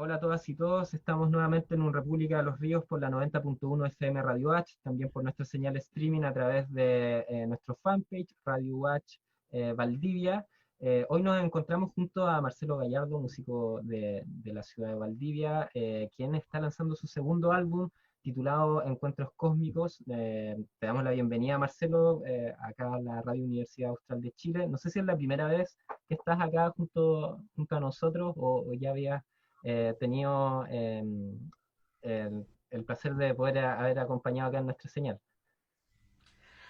Hola a todas y todos, estamos nuevamente en un República de los Ríos por la 90.1 FM Radio H, también por nuestra señal streaming a través de nuestro fanpage Radio H Valdivia. Hoy nos encontramos junto a Marcelo Gallardo, músico de la ciudad de Valdivia, quien está lanzando su segundo álbum titulado Encuentros Cósmicos. Te damos la bienvenida, Marcelo, acá a la Radio Universidad Austral de Chile. No sé si es la primera vez que estás acá junto a nosotros o ya habías tenido el placer de poder haber acompañado acá en nuestra señal.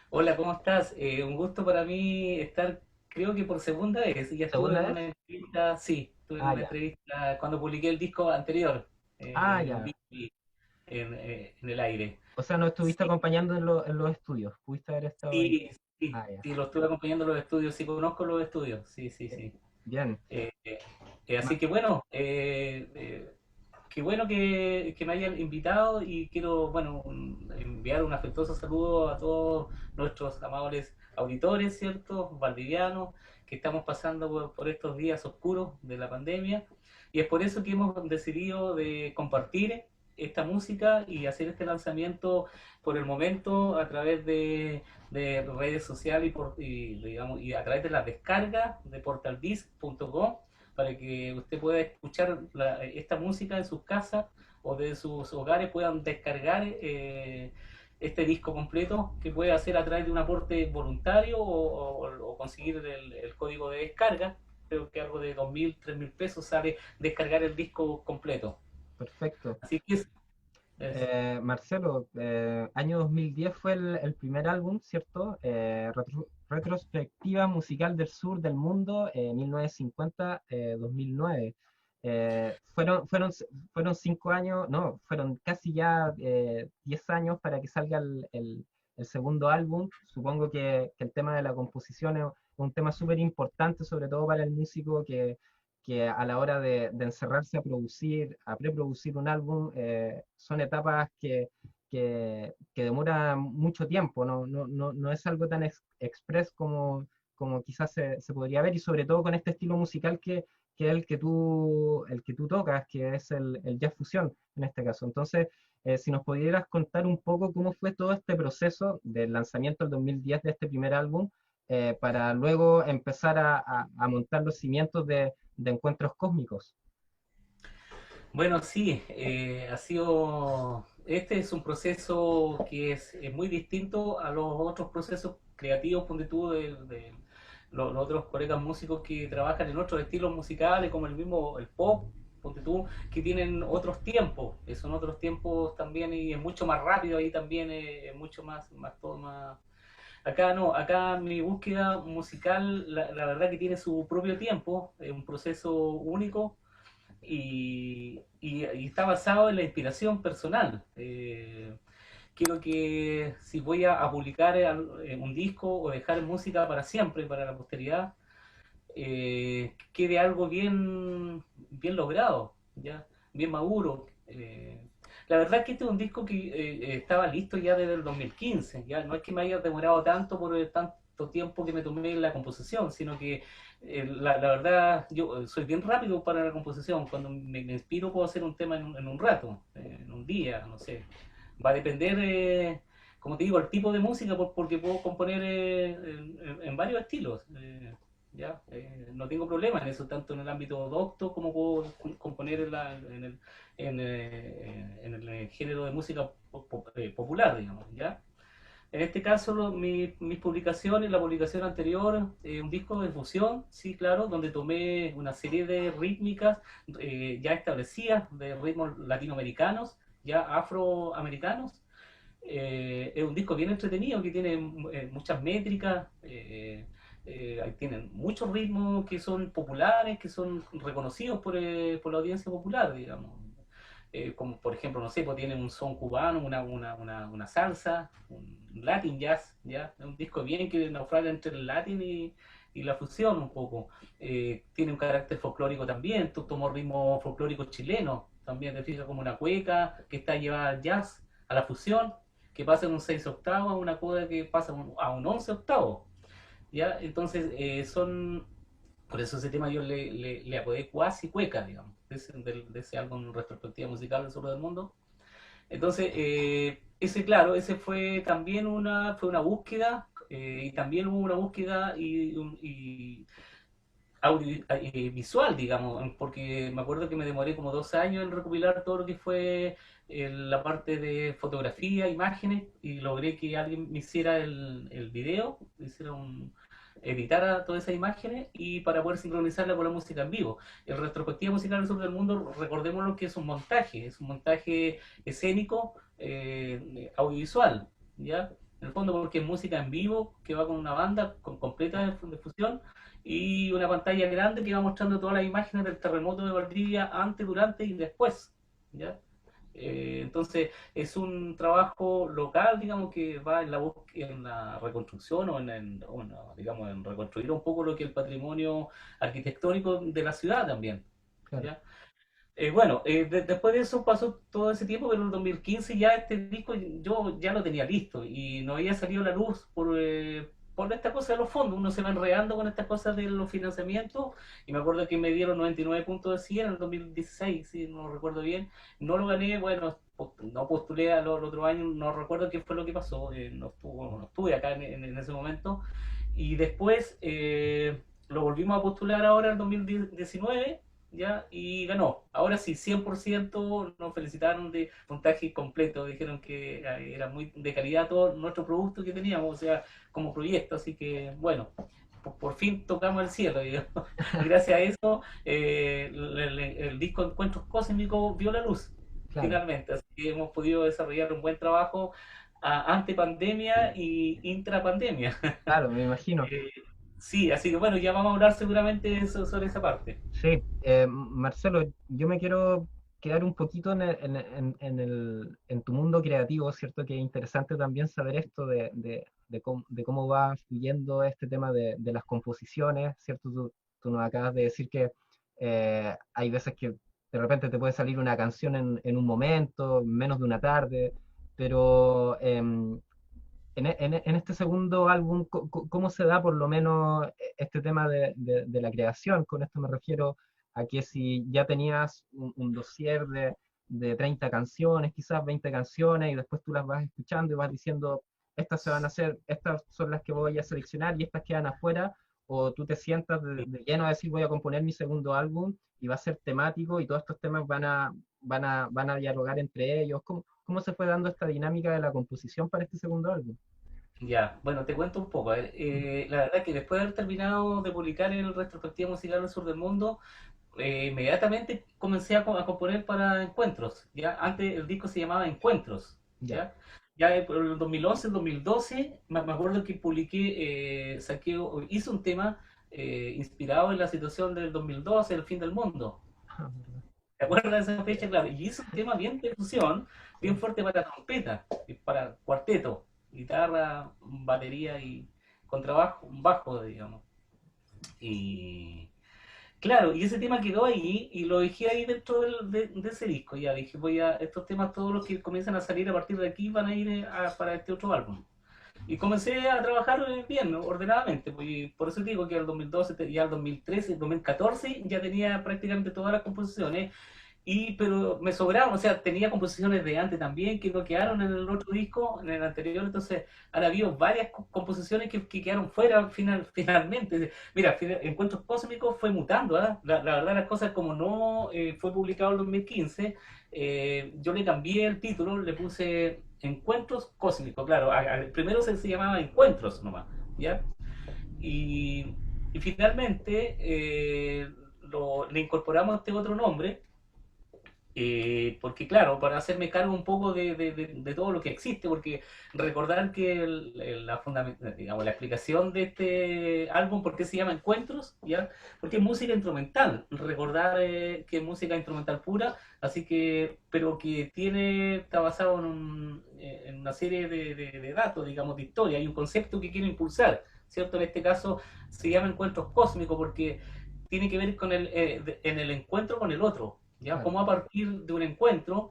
Hola, ¿cómo estás? Un gusto para mí estar, creo que por segunda vez. Ya estuve ¿Segunda en vez? una entrevista, sí, estuve en Ah, una ya. entrevista cuando publiqué el disco anterior, Ah, en ya. vivo, en el aire. O sea, nos estuviste Sí, acompañando en los estudios. Pudiste haber estado ahí. sí, sí, Ah, ya. sí, lo estuve acompañando en los estudios, sí conozco los estudios, sí, sí, Eh, sí. Bien. Eh, Ma- Así que bueno, qué bueno que me hayan invitado y quiero, bueno, enviar un afectuoso saludo a todos nuestros amables auditores, ¿cierto? Valdivianos, que estamos pasando por estos días oscuros de la pandemia. Y es por eso que hemos decidido de compartir esta música y hacer este lanzamiento por el momento a través de redes sociales digamos, y a través de la descarga de portaldisc.com para que usted pueda escuchar esta música en sus casas o de sus hogares, puedan descargar este disco completo que puede hacer a través de un aporte voluntario o conseguir el código de descarga. Creo que algo de 2.000, 3.000 pesos sale descargar el disco completo. Perfecto. Así que Marcelo, año 2010 fue el primer álbum, ¿cierto? Retrospectiva musical del sur del mundo, 1950-2009. Fueron 5 años, no, fueron casi ya 10 años para que salga el segundo álbum. Supongo que el tema de la composición es un tema súper importante, sobre todo para el músico que a la hora de encerrarse a producir, a preproducir un álbum, son etapas que demoran mucho tiempo, no es algo tan express como quizás se podría ver, y sobre todo con este estilo musical que es el que tú tocas, que es el jazz fusión en este caso. Entonces, si nos pudieras contar un poco cómo fue todo este proceso del lanzamiento del 2010 de este primer álbum, para luego empezar a montar los cimientos de encuentros cósmicos. bueno, sí, ha sido, este es un proceso que es muy distinto a los otros procesos creativos, ponte tú, de los otros colegas músicos que trabajan en otros estilos musicales, como el mismo, el pop, ponte tú, que tienen otros tiempos, son otros tiempos también y es mucho más rápido ahí también, es mucho más todo más... Acá no, acá mi búsqueda musical, la verdad que tiene su propio tiempo, es un proceso único y está basado en la inspiración personal. Quiero que si voy a publicar un disco o dejar música para siempre, para la posteridad, quede algo bien logrado, ¿ya? Bien maduro. La verdad es que este es un disco que estaba listo ya desde el 2015, ¿ya? No es que me haya demorado tanto por el tanto tiempo que me tomé en la composición, sino que la verdad yo soy bien rápido para la composición. Cuando me inspiro puedo hacer un tema en un rato, en un día, no sé. Va a depender, como te digo, el tipo de música, porque puedo componer en varios estilos. ¿Ya? No tengo problema en eso, tanto en el ámbito docto como puedo componer en el género de música popular, digamos, ¿ya? En este caso, mis publicaciones, la publicación anterior, un disco de fusión, sí, claro, donde tomé una serie de rítmicas ya establecidas, de ritmos latinoamericanos, ya afroamericanos. Es un disco bien entretenido que tiene muchas métricas, tienen muchos ritmos que son populares, que son reconocidos por la audiencia popular, digamos. Como por ejemplo, no sé, pues tiene un son cubano, una salsa, un latin jazz, ¿ya? Es un disco bien que naufraga entre el latin y la fusión un poco. Tiene un carácter folclórico también, tomó ritmo folclórico chileno, también te fijas como una cueca que está llevada al jazz, a la fusión, que pasa en un 6 octavos, a una coda que pasa a un 11 octavos. ¿Ya? Entonces, son Por eso ese tema yo le apodé Cuasi Cueca, digamos, de ese álbum Retrospectiva Musical del Sur del Mundo. Entonces, ese, claro, ese fue también fue una búsqueda, y también hubo una búsqueda y visual, digamos, porque me acuerdo que me demoré como 2 años en recopilar todo lo que fue la parte de fotografía, imágenes, y logré que alguien me hiciera el video, editara todas esas imágenes y para poder sincronizarla con la música en vivo. El Retrospectiva Musical del Sur del Mundo, recordémoslo que es un montaje escénico, audiovisual, ¿ya? En el fondo porque es música en vivo que va con una banda con completa difusión y una pantalla grande que va mostrando todas las imágenes del terremoto de Valdivia antes, durante y después, ¿ya? Entonces es un trabajo local, digamos, que va en la reconstrucción digamos, en reconstruir un poco lo que es el patrimonio arquitectónico de la ciudad también, Claro. ¿ya? Bueno, después de eso pasó todo ese tiempo, pero en el 2015 ya este disco yo ya lo tenía listo y no había salido a la luz por esta cosa de los fondos. Uno se va enredando con estas cosas de los financiamientos y me acuerdo que me dieron 99 puntos de 100 en el 2016, si no recuerdo bien. No lo gané, bueno, no postulé al otro año, no recuerdo qué fue lo que pasó, no estuve acá en ese momento. Y después lo volvimos a postular ahora en el 2019, ¿ya? Y ganó. Ahora sí, 100% nos felicitaron de puntaje completo, dijeron que era muy de calidad todo nuestro producto que teníamos, o sea, como proyecto, así que bueno, por fin tocamos el cielo, digamos. Y gracias a eso el disco Encuentros Cósmicos vio la luz, Claro, finalmente, así que hemos podido desarrollar un buen trabajo ante pandemia y intrapandemia. claro, me imagino. Eh, sí, así que bueno, ya vamos a hablar seguramente sobre esa parte. Sí, Marcelo, yo me quiero quedar un poquito en tu mundo creativo, ¿cierto? Que es interesante también saber esto de cómo va fluyendo este tema de las composiciones, ¿cierto? Tú nos acabas de decir que hay veces que de repente te puede salir una canción en un momento, menos de una tarde, pero en este segundo álbum, ¿cómo se da por lo menos este tema de la creación? Con esto me refiero a que si ya tenías un dossier de 30 canciones, quizás 20 canciones, y después tú las vas escuchando y vas diciendo, estas se van a hacer, estas son las que voy a seleccionar y estas quedan afuera, o tú te sientas de lleno a decir, voy a componer mi segundo álbum y va a ser temático y todos estos temas van a dialogar entre ellos. ¿Cómo se fue dando esta dinámica de la composición para este segundo álbum? Ya, bueno, te cuento un poco. A ver, la verdad que después de haber terminado de publicar el Retrospectiva Musical del Sur del Mundo, inmediatamente comencé a componer para encuentros. ¿Ya? Antes el disco se llamaba Encuentros. Ya. ¿Ya? Ya por el 2011, 2012, me acuerdo que publiqué, hice un tema inspirado en la situación del 2012, el fin del mundo. Ah, verdad. ¿Te acuerdas de esa fecha? Claro, y hice un tema bien de fusión, bien Sí. fuerte para trompeta, y para cuarteto, guitarra, batería y contrabajo, un bajo, digamos. Y claro, y ese tema quedó ahí y lo dejé ahí dentro de ese disco. Ya dije, estos temas, todos los que comienzan a salir a partir de aquí van a ir para este otro álbum. Y comencé a trabajar bien, ¿no? Ordenadamente, pues, y por eso digo que al 2012, ya al 2013, 2014 ya tenía prácticamente todas las composiciones, pero me sobraron, o sea, tenía composiciones de antes también que no quedaron en el otro disco, en el anterior, entonces han habido varias composiciones que quedaron fuera finalmente. Mira, Encuentros Cósmicos fue mutando, ¿eh? La verdad las cosas como no fue publicado en 2015, yo le cambié el título, le puse Encuentros Cósmicos, claro, primero se llamaba Encuentros nomás, ¿ya? Y, y finalmente le incorporamos este otro nombre, porque claro, para hacerme cargo un poco de todo lo que existe, porque recordar que digamos, la explicación de este álbum, ¿por qué se llama Encuentros? ¿Ya? Porque es música instrumental, recordar que es música instrumental pura, así que, pero que está basado en una serie de datos, digamos, de historia, hay un concepto que quiero impulsar, ¿cierto? En este caso se llama Encuentros Cósmicos porque tiene que ver en el encuentro con el otro, ¿ya? Claro. Cómo a partir de un encuentro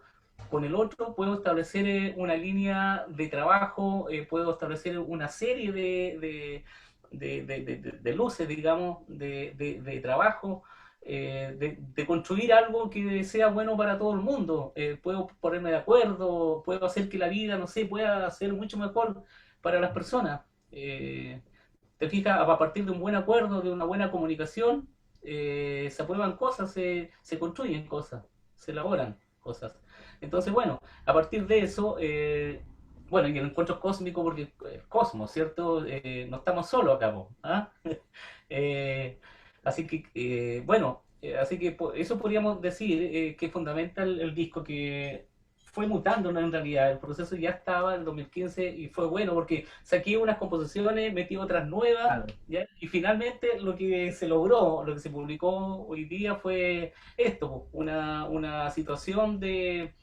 con el otro puedo establecer una línea de trabajo, puedo establecer una serie de luces, digamos, de trabajo, de construir algo que sea bueno para todo el mundo. Puedo ponerme de acuerdo, puedo hacer que la vida, no sé, pueda ser mucho mejor para las personas. Te fijas, a partir de un buen acuerdo, de una buena comunicación, se aprueban cosas, se construyen cosas, se elaboran cosas. Entonces, bueno, a partir de eso, bueno, y el encuentro cósmico, porque el cosmos, ¿cierto? No estamos solos acá, po, ¿ah? Eh, así que, bueno, así que eso podríamos decir que fundamenta el disco, que fue mutando, ¿no? En realidad. El proceso ya estaba en el 2015 y fue bueno porque saqué unas composiciones, metí otras nuevas, Claro, ¿ya? Y finalmente lo que se logró, lo que se publicó hoy día fue esto, una situación de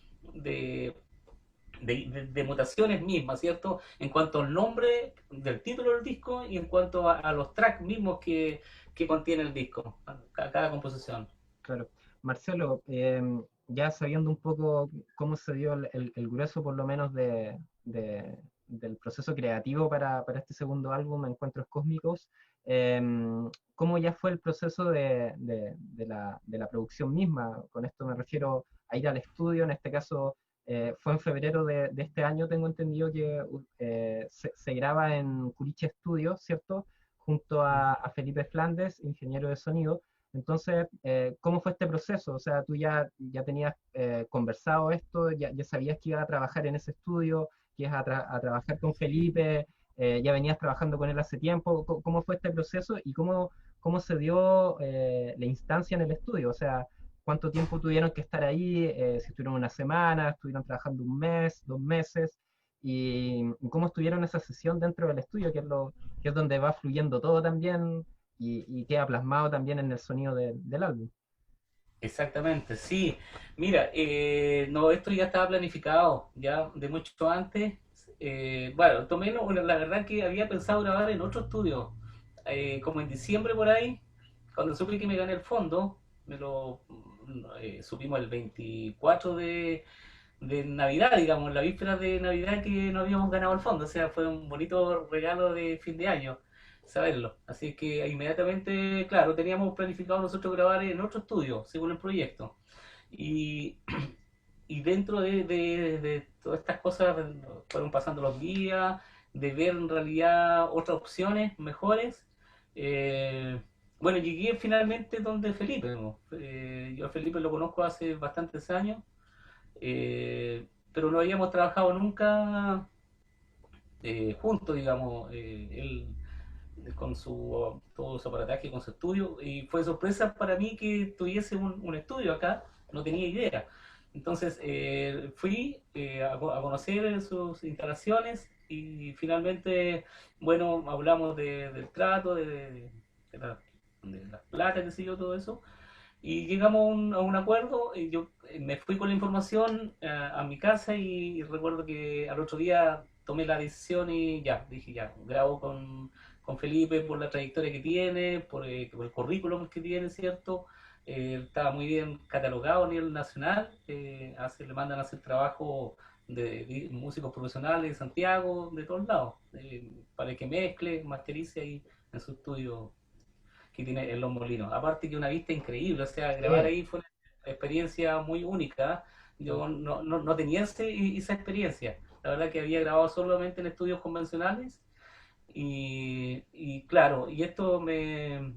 de mutaciones mismas, ¿cierto? En cuanto al nombre del título del disco y en cuanto a los tracks mismos que contiene el disco, cada composición. claro. Marcelo, ya sabiendo un poco cómo se dio el grueso, por lo menos, del proceso creativo para este segundo álbum, Encuentros Cósmicos, ¿cómo ya fue el proceso de la producción misma? Con esto me refiero a ir al estudio, en este caso fue en febrero de este año, tengo entendido que se graba en Curiche Studios, ¿cierto? Junto a Felipe Flandes, ingeniero de sonido. Entonces, ¿cómo fue este proceso? O sea, tú ya tenías conversado esto, ya sabías que ibas a trabajar en ese estudio, que ibas a trabajar con Felipe, ya venías trabajando con él hace tiempo. ¿Cómo fue este proceso y cómo se dio la instancia en el estudio? O sea, ¿cuánto tiempo tuvieron que estar ahí? Si estuvieron una semana, estuvieron trabajando un mes, 2 meses, y cómo estuvieron esa sesión dentro del estudio, que es donde va fluyendo todo también y queda plasmado también en el sonido del álbum. Exactamente, sí. Mira, no, esto ya estaba planificado, ya de mucho antes. Bueno, tomé, la verdad que había pensado grabar en otro estudio, como en diciembre por ahí, cuando supe que me gané el fondo, me lo supimos el 24 de Navidad, digamos, la víspera de Navidad que no habíamos ganado el fondo, o sea, fue un bonito regalo de fin de año saberlo. Así que inmediatamente, claro, teníamos planificado nosotros grabar en otro estudio, según el proyecto. Y, y dentro de todas estas cosas fueron pasando los días, de ver en realidad otras opciones mejores. eh, bueno, llegué finalmente donde Felipe, ¿no? Yo a Felipe lo conozco hace bastantes años, pero no habíamos trabajado nunca juntos, digamos, él con todo su aparataje, con su estudio, y fue sorpresa para mí que tuviese un estudio acá, no tenía idea. Entonces fui a conocer sus instalaciones y finalmente, bueno, hablamos del trato, la, de las plata, qué sé yo, todo eso, y llegamos a un acuerdo. Y yo me fui con la información a mi casa y recuerdo que al otro día tomé la decisión y ya, dije ya, grabo con Felipe por la trayectoria que tiene, por el currículum que tiene, ¿cierto? Estaba muy bien catalogado a nivel nacional, le mandan a hacer trabajo de músicos profesionales de Santiago, de todos lados, para que mezcle, masterice ahí en su estudio que tiene en Los Molinos. Aparte que una vista increíble, o sea, grabar Sí, ahí fue una experiencia muy única. sí. Yo no tenía esa experiencia. La verdad que había grabado solamente en estudios convencionales y claro, y esto me,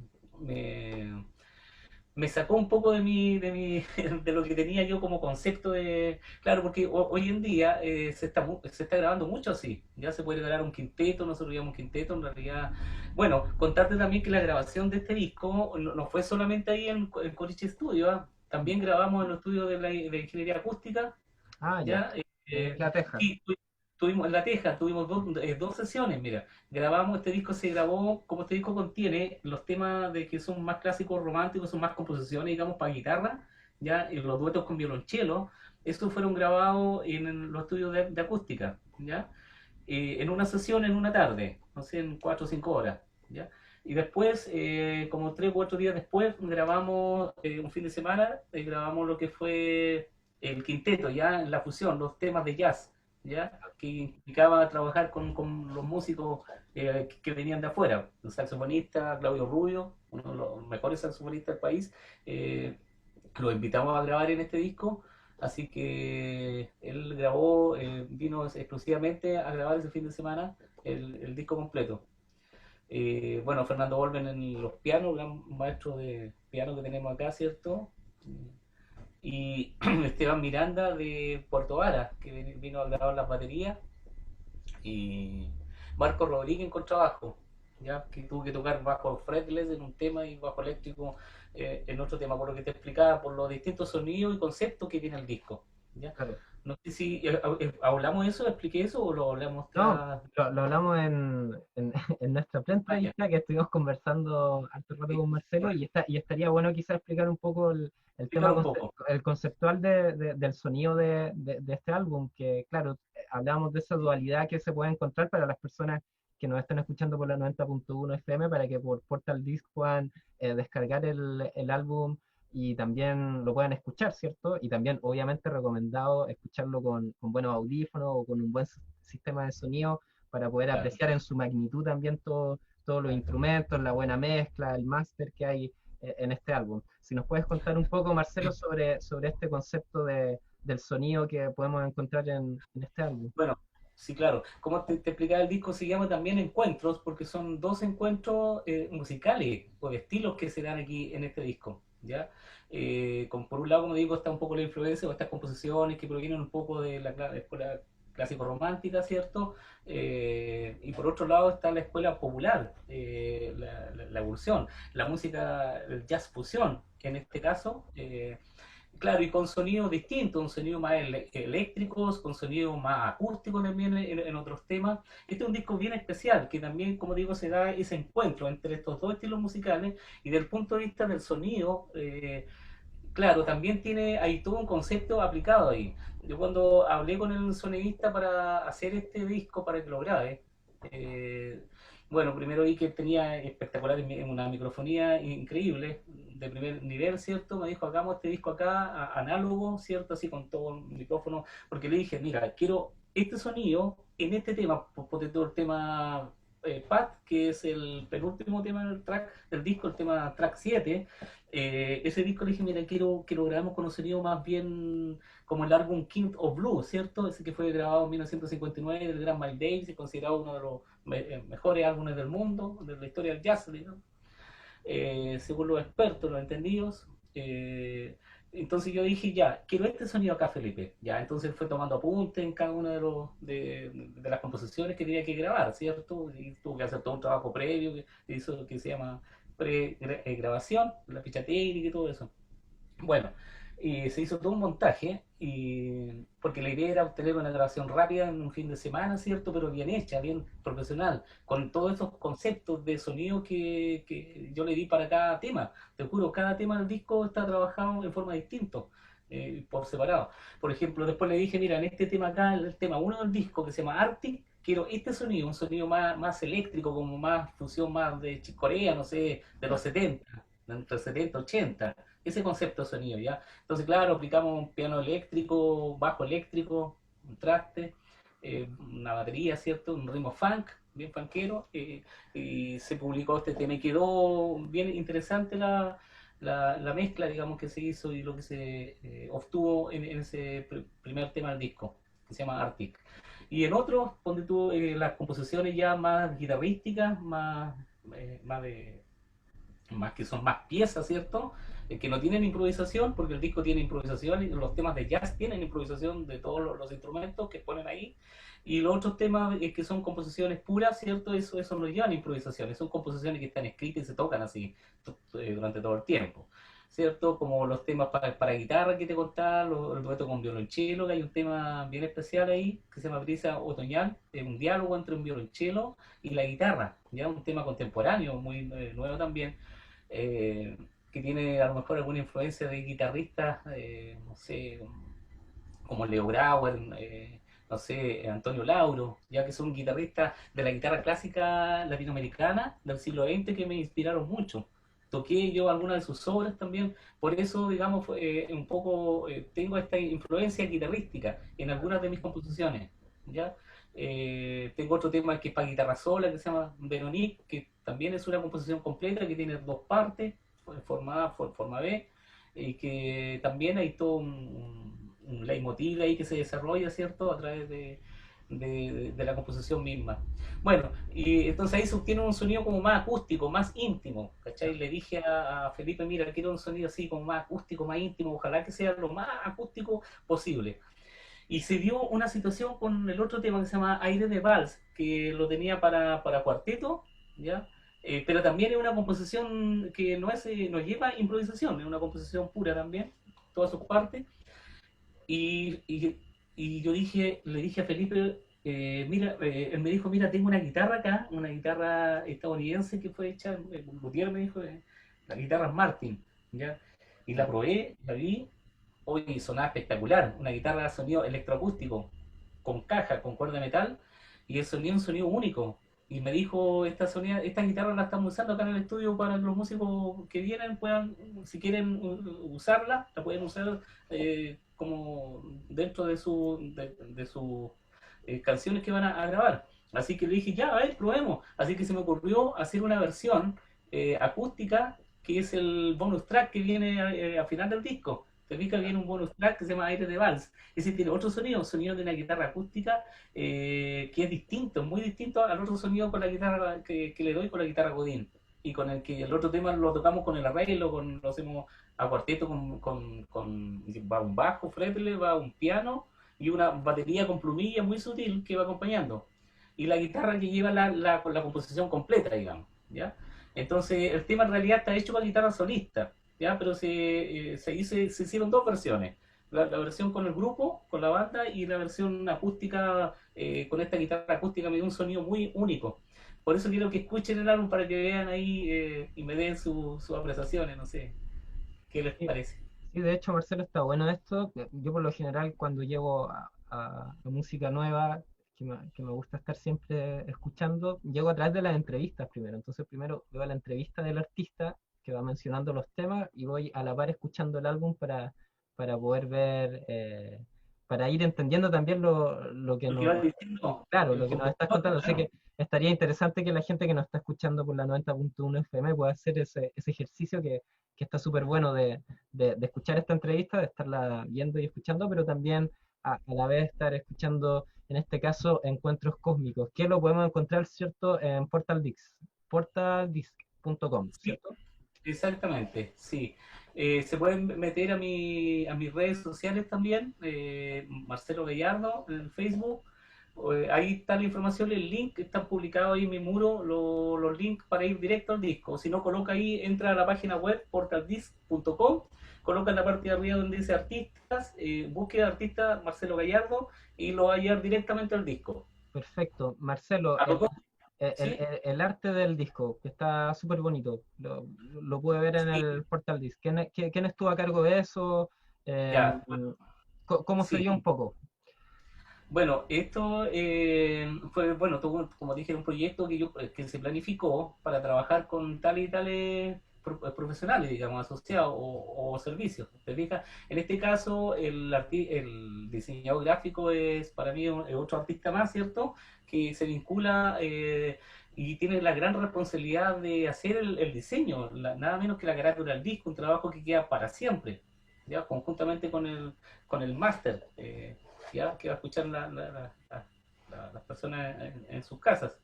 me sacó un poco de lo que tenía yo como concepto de, claro, porque hoy en día se está grabando mucho así, ya se puede grabar un quinteto, nosotros llamamos quinteto, en realidad, bueno, contarte también que la grabación de este disco no fue solamente ahí en Coriche Studio, ¿ah? También grabamos en los estudios de ingeniería acústica, Ah, ya. ya, La Teja. sí, tuvimos en La Teja, tuvimos dos sesiones, mira, grabamos, este disco se grabó, como este disco contiene los temas de que son más clásicos románticos, son más composiciones, digamos, para guitarra, ya, y los duetos con violonchelo, estos fueron grabados en los estudios de acústica, ya, en una sesión en una tarde, no sé, en 4 o 5 horas, ya. Y después, como 3 o 4 días después, grabamos un fin de semana, grabamos lo que fue el quinteto, ya en la fusión, los temas de jazz, ¿ya? Que implicaba trabajar con los músicos que venían de afuera. El saxofonista Claudio Rubio, uno de los mejores saxofonistas del país, eh, lo invitamos a grabar en este disco, así que él grabó, vino exclusivamente a grabar ese fin de semana el disco completo. Bueno, Fernando Olven en los pianos, gran maestro de piano que tenemos acá, ¿cierto? Y Esteban Miranda de Puerto Vara, que vino a grabar las baterías, y Marco Rodríguez en contrabajo, ya que tuvo que tocar bajo fretless en un tema y bajo eléctrico en otro tema, por lo que te explicaba, por los distintos sonidos y conceptos que tiene el disco. ¿Ya? Claro. No sé si hablamos de eso, expliqué eso o lo hablamos No, ya. lo hablamos en nuestra Ah, ya. pre-entrevista que estuvimos conversando harto rato con Marcelo y estaría bueno quizás explicar un poco el Explicar tema un poco. el conceptual del sonido de este álbum, que claro, hablábamos de esa dualidad que se puede encontrar para las personas que nos están escuchando por la 90.1 FM para que por Portal Disc puedan descargar el álbum y también lo puedan escuchar, ¿cierto? Y también, obviamente, recomendado escucharlo con buenos audífonos o con un buen sistema de sonido para poder Claro, apreciar en su magnitud también todos los exacto. instrumentos, la buena mezcla, el máster que hay en este álbum. Si nos puedes contar un poco, Marcelo, sobre este concepto del sonido que podemos encontrar en este álbum. Bueno, sí, claro. Como te explicaba, el disco se llama también Encuentros, porque son dos encuentros musicales o de estilos que se dan aquí en este disco. ¿Ya? Por un lado, como digo, está un poco la influencia o estas composiciones que provienen un poco de la escuela clásico romántica, ¿cierto? Y por otro lado está la escuela popular, la evolución, la música, el jazz fusión, que en este caso claro, y con sonidos distintos, un sonido más eléctricos, con sonido más acústico también en otros temas. Este es un disco bien especial, que también, como digo, se da ese encuentro entre estos dos estilos musicales y del punto de vista del sonido, claro, también tiene ahí todo un concepto aplicado ahí. Yo cuando hablé con el sonidista para hacer este disco, para que lo grabe, eh, bueno, primero vi que tenía espectacular una microfonía increíble, de primer nivel, ¿cierto? Me dijo, hagamos este disco acá, análogo, ¿cierto? Así con todo el micrófono, porque le dije, mira, quiero este sonido en este tema, por todo el tema Pat, que es el penúltimo tema del track, del disco, el tema track 7. Ese disco le dije, mira, quiero que lo grabemos con un sonido más bien como el álbum King of Blue, ¿cierto? Ese que fue grabado en 1959 del gran Miles Davis, y considerado uno de los mejores álbumes del mundo, de la historia del jazz, digamos, según los expertos, los entendidos. Entonces yo dije, ya, quiero este sonido acá, Felipe. Ya, entonces fue tomando apuntes en cada una de las composiciones que tenía que grabar, ¿cierto? Y tuvo que hacer todo un trabajo previo que se llama pre-grabación, la ficha técnica y todo eso. Bueno, y se hizo todo un montaje, porque la idea era obtener una grabación rápida en un fin de semana, ¿cierto? Pero bien hecha, bien profesional, con todos esos conceptos de sonido que yo le di para cada tema. Te juro, cada tema del disco está trabajado en forma distinta, por separado. Por ejemplo, después le dije, mira, en este tema acá, el tema uno del disco que se llama Arctic, quiero este sonido, un sonido más eléctrico, como más fusión más de Corea, no sé, de los 70, entre 70 y 80, ese concepto de sonido, ¿ya? Entonces, claro, aplicamos un piano eléctrico, bajo eléctrico, un traste, una batería, ¿cierto? Un ritmo funk, bien funkero, y se publicó este tema y quedó bien interesante la mezcla, digamos, que se hizo y lo que se obtuvo en ese primer tema del disco, que se llama Arctic. Y en otros, donde tú las composiciones ya más guitarrísticas, más de más que son más piezas, ¿cierto? Que no tienen improvisación, porque el disco tiene improvisación y los temas de jazz tienen improvisación de todos los instrumentos que ponen ahí. Y los otros temas que son composiciones puras, ¿cierto? Eso no llevan improvisaciones, son composiciones que están escritas y se tocan así durante todo el tiempo. ¿Cierto? Como los temas para guitarra que te contaba, el dueto con violonchelo, que hay un tema bien especial ahí, que se llama Brisa Otoñal, un diálogo entre un violonchelo y la guitarra, ya un tema contemporáneo, muy nuevo también, eh, que tiene a lo mejor alguna influencia de guitarristas, no sé, como Leo Grauer, no sé, Antonio Lauro, ya que son guitarristas de la guitarra clásica latinoamericana del siglo XX que me inspiraron mucho. Toqué yo algunas de sus obras también, por eso, digamos, un poco tengo esta influencia guitarrística en algunas de mis composiciones. ¿ya? Tengo otro tema que es para guitarra sola, que se llama Veronique, que también es una composición completa, que tiene dos partes, forma A, forma B, y que también hay todo un leitmotiv ahí que se desarrolla, ¿cierto? A través de la composición misma. Bueno, y entonces ahí se obtiene un sonido como más acústico, más íntimo, ¿cachai? Le dije a Felipe, mira, quiero un sonido así como más acústico, más íntimo, ojalá que sea lo más acústico posible. Y se dio una situación con el otro tema que se llama Aire de Vals, que lo tenía para cuarteto, ¿ya? Pero también es una composición que no lleva improvisación, es una composición pura también, todas sus partes. Y, y, y yo le dije a Felipe, mira, él me dijo, mira, tengo una guitarra acá, una guitarra estadounidense que fue hecha, Gutiérrez me dijo, la guitarra Martin, ¿ya? Y la probé, la vi, hoy sonaba espectacular, una guitarra de sonido electroacústico, con caja, con cuerda de metal, y el sonido es un sonido único. Y me dijo, esta guitarra la estamos usando acá en el estudio para que los músicos que vienen puedan, si quieren usarla, la pueden usar como dentro de sus canciones que van a grabar. Así que le dije, ya, a ver, probemos. Así que se me ocurrió hacer una versión acústica, que es el bonus track que viene al final del disco. Te fijas, viene un bonus track que se llama Aire de Vals. Ese tiene otro sonido, un sonido de una guitarra acústica que es distinto, muy distinto al otro sonido con la guitarra que le doy con la guitarra Godín. Y con el que el otro tema lo tocamos con el arreglo, lo hacemos a cuarteto va un bajo fretless, va un piano y una batería con plumilla muy sutil que va acompañando. Y la guitarra que lleva la composición completa, digamos, ¿ya? Entonces, el tema en realidad está hecho para guitarra solista, ¿ya? Pero se hicieron dos versiones. La versión con el grupo, con la banda, y la versión acústica, con esta guitarra acústica me dio un sonido muy único. Por eso quiero que escuchen el álbum para que vean ahí y me den sus apreciaciones, no sé, ¿qué les Sí, parece? sí, de hecho, Marcelo, está bueno esto. Yo por lo general cuando llego a música nueva, que me gusta estar siempre escuchando, llego a través de las entrevistas primero. Entonces primero veo la entrevista del artista que va mencionando los temas y voy a la par escuchando el álbum para poder ver, para ir entendiendo también lo que Lo que nos, va diciendo claro, el lo que nos estás compositor, contando. Así claro. que estaría interesante que la gente que nos está escuchando por la 90.1 FM pueda hacer ese ejercicio que está súper bueno de escuchar esta entrevista, de estarla viendo y escuchando, pero también a la vez estar escuchando, en este caso, Encuentros Cósmicos, que lo podemos encontrar, ¿cierto?, en portaldisc.com, Sí, ¿cierto? exactamente, sí. Se pueden meter a mis redes sociales también, Marcelo Gallardo en Facebook. Ahí está la información, el link está publicado ahí en mi muro, los links para ir directo al disco. Si no, coloca ahí, entra a la página web portaldisc.com, coloca en la parte de arriba donde dice artistas, búsqueda artista Marcelo Gallardo y lo va a llevar directamente al disco. Perfecto. Marcelo, A los dos, el, ¿sí? el arte del disco, que está súper bonito, lo pude ver en Sí, el Portal Disc. ¿Quién estuvo a cargo de eso? Em, ya, ¿Cómo se sí. dio un poco? Bueno, esto fue, bueno, como dije, un proyecto que se planificó para trabajar con tales y tales profesionales, digamos, asociados o servicios. ¿Te fijas? En este caso, el diseñador gráfico es para mí es otro artista más, ¿cierto? Que se vincula y tiene la gran responsabilidad de hacer el diseño, nada menos que la carátula del disco, un trabajo que queda para siempre, ¿ya? Conjuntamente con el máster. ¿Ya? Que va a escuchar las personas en sus casas.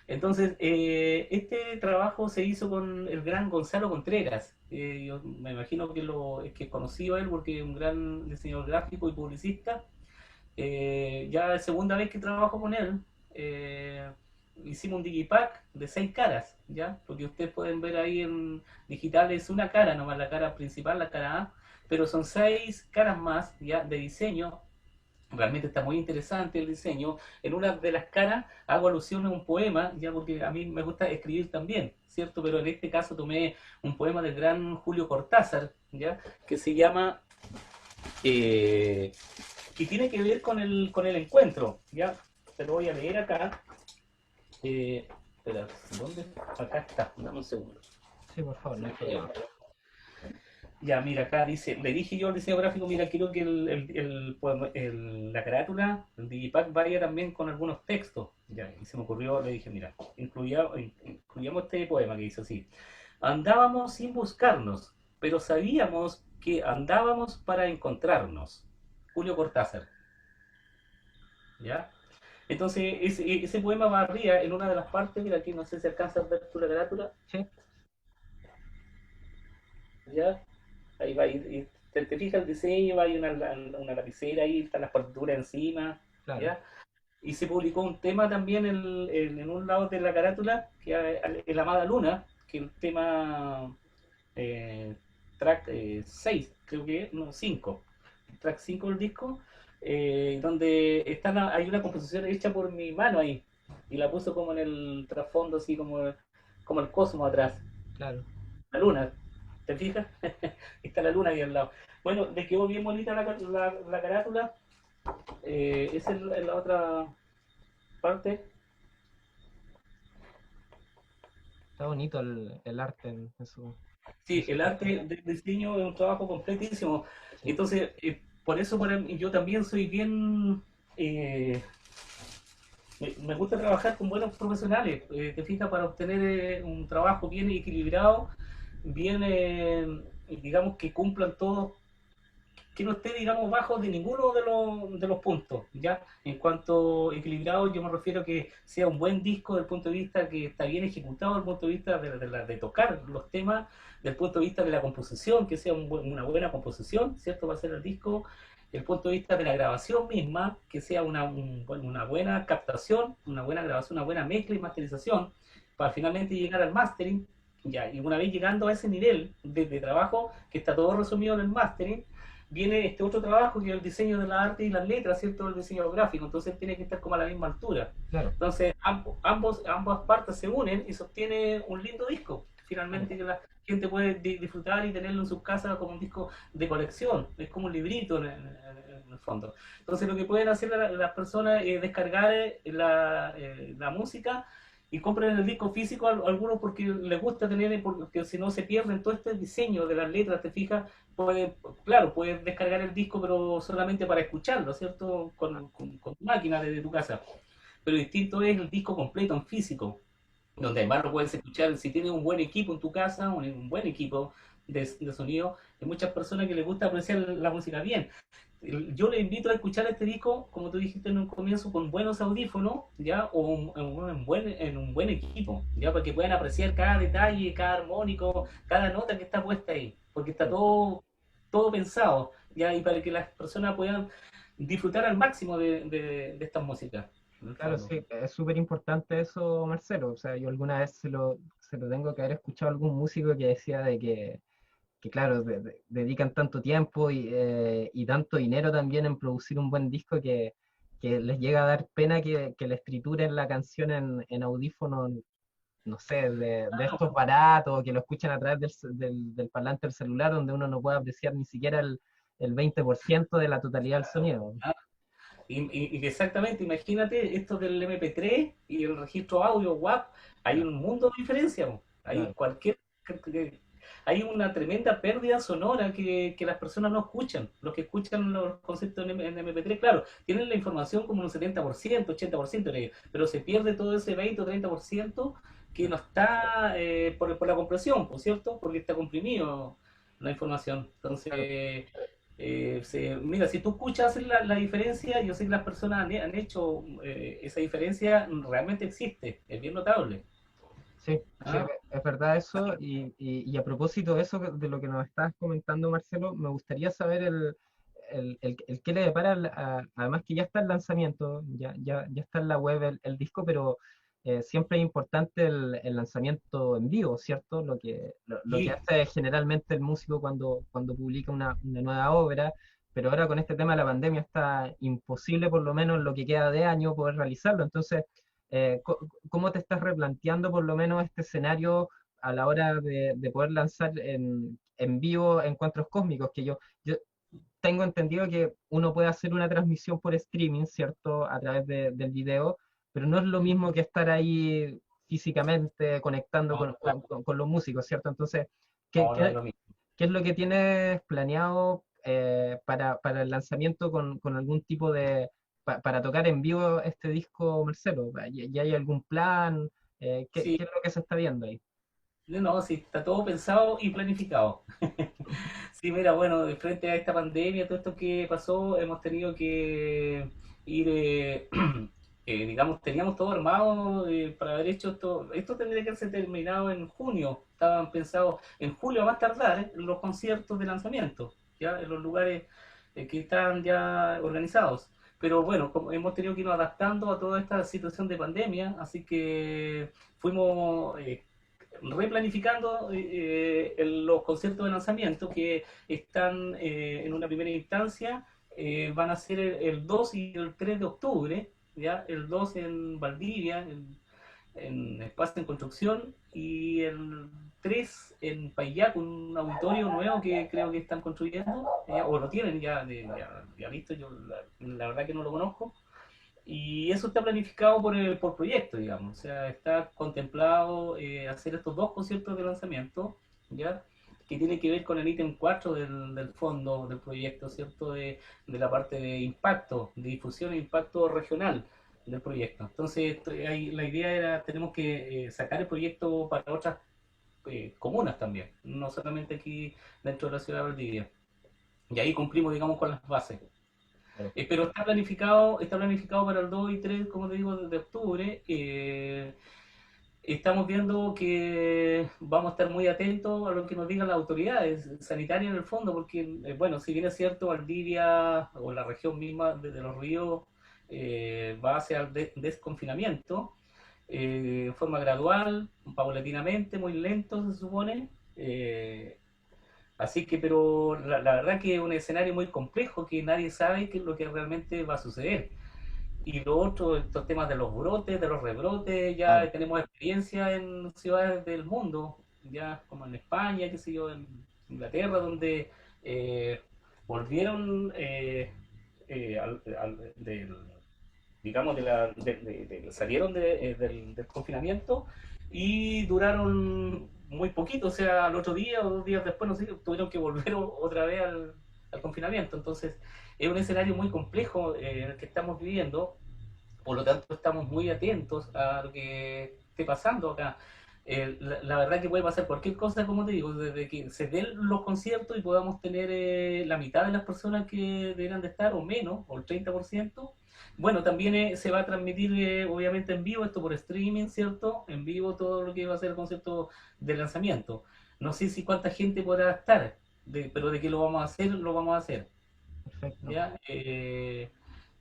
Entonces, este trabajo se hizo con el gran Gonzalo Contreras. Yo me imagino que conocido a él porque es un gran diseñador gráfico y publicista. Ya es segunda vez que trabajo con él. Eh, Hicimos un digipack de 6 caras, ¿ya? Porque ustedes pueden ver ahí en digital es una cara, nomás la cara principal, la cara A, pero son 6 caras más, ¿ya? De diseño. Realmente está muy interesante el diseño. En una de las caras hago alusión a un poema, ya porque a mí me gusta escribir también, ¿cierto? Pero en este caso tomé un poema del gran Julio Cortázar, ¿ya? Que se llama, eh, que tiene que ver con el encuentro, ¿ya? Te lo voy a leer acá. Espera, ¿dónde? Acá está, dame un segundo. Sí, por favor, no hay problema. Ya, mira, acá dice, le dije yo al diseño gráfico, mira, quiero que la carátula, el Digipack vaya también con algunos textos. Ya, y se me ocurrió, le dije, mira, incluyamos este poema que dice así. Andábamos sin buscarnos, pero sabíamos que andábamos para encontrarnos. Julio Cortázar, ¿ya? Entonces, ese poema va arriba en una de las partes, mira aquí, no sé si alcanzas a ver tú la carátula, Sí, ¿ya? Ahí va, y te fijas el diseño, hay una lapicera ahí, están las partituras encima, claro. ¿ya? Y se publicó un tema también en un lado de la carátula, que es el Amada Luna, que es el tema track 6, creo que es, no, 5, track 5 del disco, donde hay una composición hecha por mi mano ahí, y la puso como en el trasfondo, así como el cosmos atrás, Claro. la luna, ¿te fijas? Está la luna ahí al lado. Bueno, le quedó bien bonita la carátula. Esa es la otra parte. Está bonito el arte en Sí, su el arte parte. del diseño es un trabajo completísimo. Sí, Entonces, por eso para mí, yo también soy bien... eh, me gusta trabajar con buenos profesionales. Te fijas, para obtener un trabajo bien equilibrado, bien, digamos, que cumplan todos, que no esté, digamos, bajo de ninguno de los puntos, ¿ya? En cuanto equilibrado, yo me refiero a que sea un buen disco desde el punto de vista que está bien ejecutado, desde el punto de vista de tocar los temas, desde el punto de vista de la composición, que sea una buena composición, ¿cierto? Va a ser el disco, el punto de vista de la grabación misma, que sea una buena captación, una buena grabación, una buena mezcla y masterización, para finalmente llegar al mastering, ya, y una vez llegando a ese nivel de trabajo, que está todo resumido en el mastering, viene este otro trabajo que es el diseño de la arte y las letras, ¿cierto? El diseño gráfico, entonces tiene que estar como a la misma altura. claro, Entonces ambas partes se unen y sostiene un lindo disco, claro. finalmente que la gente puede disfrutar y tenerlo en sus casas como un disco de colección, es como un librito en el fondo. Entonces lo que pueden hacer las personas es descargar la música y compren el disco físico algunos porque les gusta tener, porque si no se pierden todo este diseño de las letras, te fijas, claro, puedes descargar el disco, pero solamente para escucharlo, ¿cierto? Con tu máquina desde tu casa. Pero distinto es el disco completo en físico, donde además lo puedes escuchar si tienes un buen equipo en tu casa, un buen equipo de sonido. Hay muchas personas que les gusta apreciar la música bien. Yo les invito a escuchar este disco, como tú dijiste en un comienzo, con buenos audífonos, ¿ya? O en un buen equipo, ¿ya? Para que puedan apreciar cada detalle, cada armónico, cada nota que está puesta ahí, porque está Sí. todo pensado, ¿ya? Y para que las personas puedan disfrutar al máximo de estas músicas, en el Claro, fondo. sí, es súper importante eso, Marcelo. O sea, yo alguna vez se lo tengo que haber escuchado a algún músico que decía de que claro, dedican tanto tiempo y tanto dinero también en producir un buen disco que les llega a dar pena que le escrituren la canción en audífonos, no sé, de estos baratos, que lo escuchan a través del parlante del celular, donde uno no puede apreciar ni siquiera el 20% de la totalidad del sonido. Ah, y exactamente, imagínate esto del MP3 y el registro audio WAP, hay Claro, un mundo de diferencia, po. Hay claro, cualquier, hay una tremenda pérdida sonora que las personas no escuchan. Los que escuchan los conceptos en MP3, claro, tienen la información como un 70%, 80%, pero se pierde todo ese 20 o 30% que no claro. está por la compresión, ¿por cierto? Porque está comprimido la información. Claro. Entonces, mira, si tú escuchas la diferencia, yo sé que las personas han hecho esa diferencia, realmente existe, es bien notable. Sí, sí, ¿Ah? es verdad eso. Y a propósito de eso, de lo que nos estabas comentando, Marcelo, me gustaría saber el qué le depara, además que ya está el lanzamiento, ya está en la web el disco, pero siempre es importante el lanzamiento en vivo, ¿cierto? Lo que Sí, hace generalmente el músico cuando publica una nueva obra, pero ahora con este tema de la pandemia está imposible, por lo menos en lo que queda de año, poder realizarlo. Entonces, ¿cómo te estás replanteando por lo menos este escenario a la hora de poder lanzar en vivo Encuentros Cósmicos? Que yo tengo entendido que uno puede hacer una transmisión por streaming, ¿cierto? A través del video, pero no es lo mismo que estar ahí físicamente conectando no, con los músicos, ¿cierto? Entonces, ¿qué, no, no es qué, lo mismo. ¿Qué es lo que tienes planeado para el lanzamiento con algún tipo de, para tocar en vivo este disco, Marcelo? ¿Ya hay algún plan? ¿Qué Sí, es lo que se está viendo ahí? no, sí, está todo pensado y planificado. Sí, mira, bueno, de frente a esta pandemia, todo esto que pasó, hemos tenido que ir, digamos, teníamos todo armado para haber hecho esto. Esto tendría que haberse terminado en junio. Estaban pensados en julio a más tardar, los conciertos de lanzamiento, ya en los lugares que están ya organizados. Pero bueno, como hemos tenido que irnos adaptando a toda esta situación de pandemia, así que fuimos replanificando los conciertos de lanzamiento que están en una primera instancia, van a ser el 2 y el 3 de octubre, ¿ya? El 2 en Valdivia, en Espacio en Construcción, y el 3 en Paillac, un auditorio nuevo que creo que están construyendo, o lo tienen ya listo, yo la verdad que no lo conozco, y eso está planificado por proyecto, digamos. O sea, está contemplado hacer estos dos conciertos de lanzamiento, ¿ya? Que tiene que ver con el ítem 4 del fondo del proyecto, ¿cierto? De la parte de impacto, de difusión e impacto regional del proyecto. Entonces, ahí, la idea era, tenemos que sacar el proyecto para otras comunas también, no solamente aquí dentro de la ciudad de Valdivia. Y ahí cumplimos, digamos, con las bases. Claro. Pero está planificado para el 2 y 3, como te digo, de octubre. Estamos viendo que vamos a estar muy atentos a lo que nos digan las autoridades sanitarias en el fondo, porque, bueno, si bien es cierto, Valdivia o la región misma de los ríos va hacia el desconfinamiento, en forma gradual, paulatinamente, muy lento se supone. Así que, pero la verdad que es un escenario muy complejo que nadie sabe qué es lo que realmente va a suceder. Y lo otro, estos temas de los brotes, de los rebrotes, Claro. ya tenemos experiencia en ciudades del mundo, ya como en España, qué sé yo, en Inglaterra, donde eh, volvieron digamos, salieron del confinamiento y duraron muy poquito, o sea, al otro día o 2 días después, no sé, tuvieron que volver otra vez al confinamiento. Entonces, es un escenario muy complejo en el que estamos viviendo, por lo tanto, estamos muy atentos a lo que esté pasando acá. La verdad que puede pasar cualquier cosa, como te digo, desde que se den los conciertos y podamos tener la mitad de las personas que deberán de estar, o menos, o el 30%. Bueno, también se va a transmitir, obviamente, en vivo, esto por streaming, ¿cierto? En vivo todo lo que va a ser el concierto de lanzamiento. No sé si cuánta gente podrá estar, pero de que lo vamos a hacer, lo vamos a hacer. Perfecto. ¿Ya?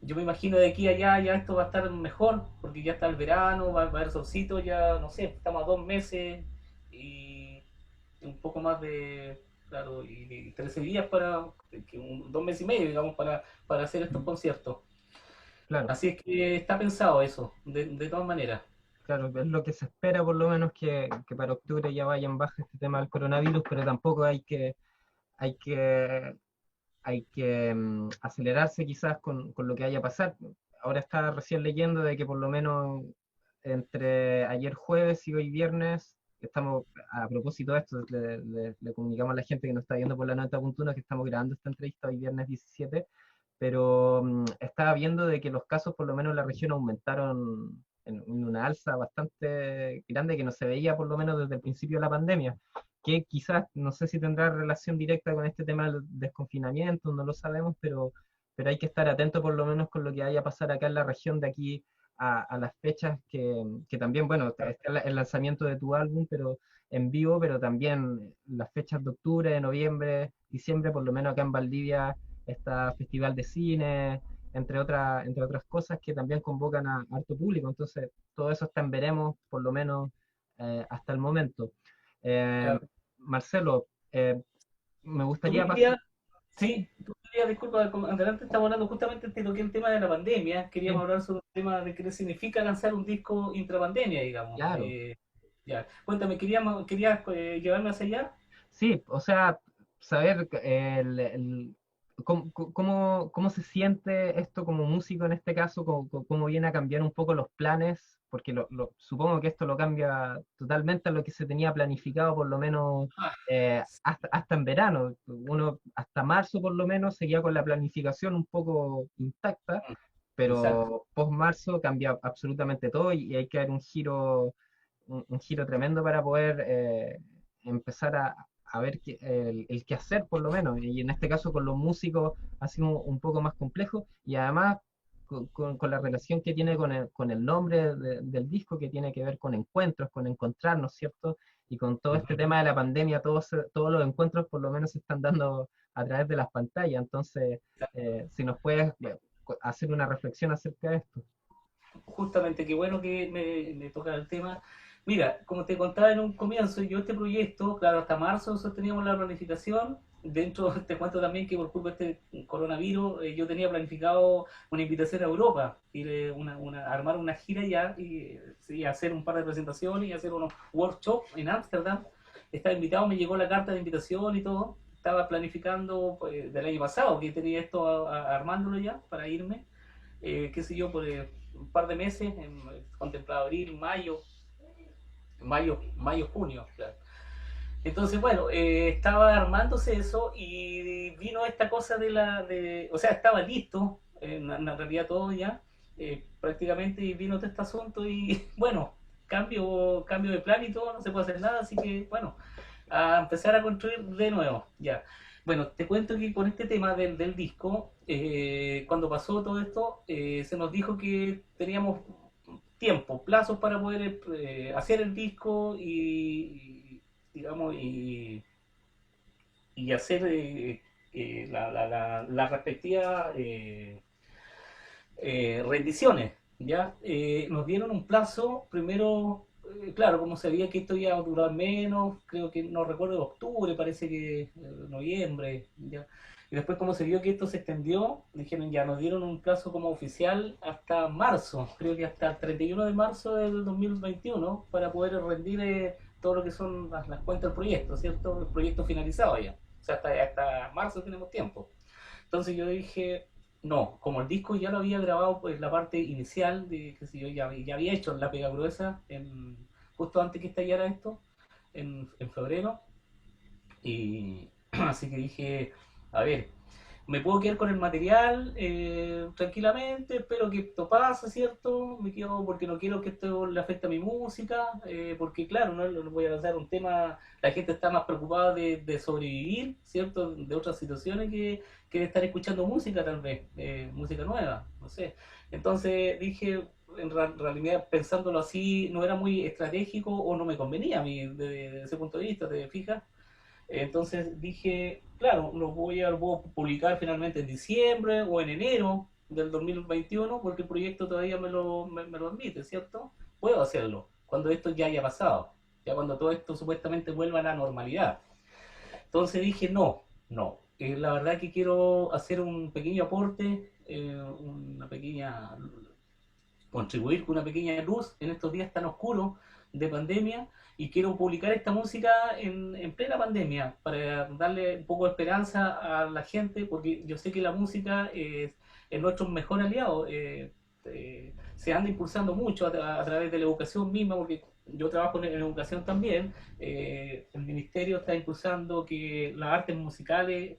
Yo me imagino de aquí a allá ya esto va a estar mejor, porque ya está el verano, va a haber solcito, ya no sé, estamos a 2 meses y un poco más de, claro, y 13 días para, 2 meses y medio, digamos, para hacer estos Mm. conciertos. Claro. Así es que está pensado eso, de todas maneras. Claro, es lo que se espera por lo menos que para octubre ya vaya en baja este tema del coronavirus, pero tampoco hay que, acelerarse quizás con lo que vaya a pasar. Ahora estaba recién leyendo de que por lo menos entre ayer jueves y hoy viernes, estamos, a propósito de esto, le comunicamos a la gente que nos está viendo por la 90.1 que estamos grabando esta entrevista hoy viernes 17, pero estaba viendo de que los casos por lo menos en la región aumentaron en una alza bastante grande que no se veía por lo menos desde el principio de la pandemia, que quizás, no sé si tendrá relación directa con este tema del desconfinamiento, no lo sabemos, pero hay que estar atento por lo menos con lo que vaya a pasar acá en la región de aquí a las fechas que también, bueno, está el lanzamiento de tu álbum, pero en vivo, pero también las fechas de octubre, de noviembre, diciembre, por lo menos acá en Valdivia está Festival de Cine, entre otras cosas que también convocan a harto público. Entonces, todo eso está en veremos, por lo menos hasta el momento. Eh, Claro. Marcelo, me Tú me gustaría pasar. querías, Sí, sí, tú me querías, disculpa, adelante estamos hablando justamente, te toqué el tema de la pandemia, queríamos sí, hablar sobre el tema de qué significa lanzar un disco intrapandemia, digamos. claro. Ya, cuéntame, ¿querías llevarme hacia allá? Sí, o sea, saber ¿cómo se siente esto como músico en este caso? ¿Cómo viene a cambiar un poco los planes? Porque supongo que esto lo cambia totalmente a lo que se tenía planificado, por lo menos Ah, hasta en verano. Uno hasta marzo por lo menos seguía con la planificación un poco intacta, exacto. pero post marzo cambia absolutamente todo y hay que dar un giro tremendo para poder empezar a ver el qué hacer por lo menos. Y en este caso con los músicos ha sido un poco más complejo y además con la relación que tiene con el nombre del disco, que tiene que ver con encuentros, con encontrarnos, ¿cierto? Y con todo este Ujú. tema de la pandemia, todos los encuentros por lo menos se están dando a través de las pantallas. Entonces, si nos puedes hacer una reflexión acerca de esto. Justamente, qué bueno que me toca el tema. Mira, como te contaba en un comienzo, yo este proyecto, claro, hasta marzo sosteníamos la planificación. Dentro, te cuento también que por culpa de este coronavirus, yo tenía planificado una invitación a Europa, ir, armar una gira ya y sí, hacer un par de presentaciones y hacer unos workshops en Ámsterdam. Estaba invitado, me llegó la carta de invitación y todo. Estaba planificando pues, del año pasado, que tenía esto armándolo ya para irme, qué sé yo, por un par de meses, contemplado abril, mayo, junio, claro. Entonces, bueno, estaba armándose eso y vino esta cosa o sea, estaba listo, en realidad todo ya, prácticamente, y vino todo este asunto y bueno, cambio de plan y todo, no se puede hacer nada, así que bueno, a empezar a construir de nuevo, ya. Bueno, te cuento que con este tema del disco, cuando pasó todo esto, se nos dijo que teníamos tiempo, plazos para poder hacer el disco digamos, y hacer la respectiva rendiciones. ¿Ya? Nos dieron un plazo, primero, claro, como sabía que esto iba a durar menos, creo que no recuerdo, octubre, parece que noviembre, ¿ya? Y después como se vio que esto se extendió, dijeron ya, nos dieron un plazo como oficial hasta marzo, creo que hasta el 31 de marzo del 2021 para poder rendir todo lo que son las cuentas del proyecto, ¿cierto? El proyecto finalizado ya. O sea, hasta marzo tenemos tiempo. Entonces yo dije, no, como el disco ya lo había grabado, pues la parte inicial, de que si yo ya había hecho la pega gruesa justo antes que estallara esto, en febrero, y así que dije, a ver, me puedo quedar con el material tranquilamente, espero que esto pase, ¿cierto? Me quedo porque no quiero que esto le afecte a mi música, porque claro, no voy a lanzar un tema, la gente está más preocupada de sobrevivir, ¿cierto? De otras situaciones que de estar escuchando música tal vez, música nueva, no sé. Entonces dije, en realidad pensándolo así, no era muy estratégico o no me convenía a mí desde ese punto de vista, ¿te fijas? Entonces dije, claro, voy a publicar finalmente en diciembre o en enero del 2021 porque el proyecto todavía me lo admite, ¿cierto? Puedo hacerlo cuando esto ya haya pasado, ya cuando todo esto supuestamente vuelva a la normalidad. Entonces dije, no, la verdad que quiero hacer un pequeño aporte, una pequeña contribuir con una pequeña luz en estos días tan oscuros de pandemia y quiero publicar esta música en plena pandemia para darle un poco de esperanza a la gente porque yo sé que la música es nuestro mejor aliado. Se anda impulsando mucho a través de la educación misma porque yo trabajo en educación también. El ministerio está impulsando que las artes musicales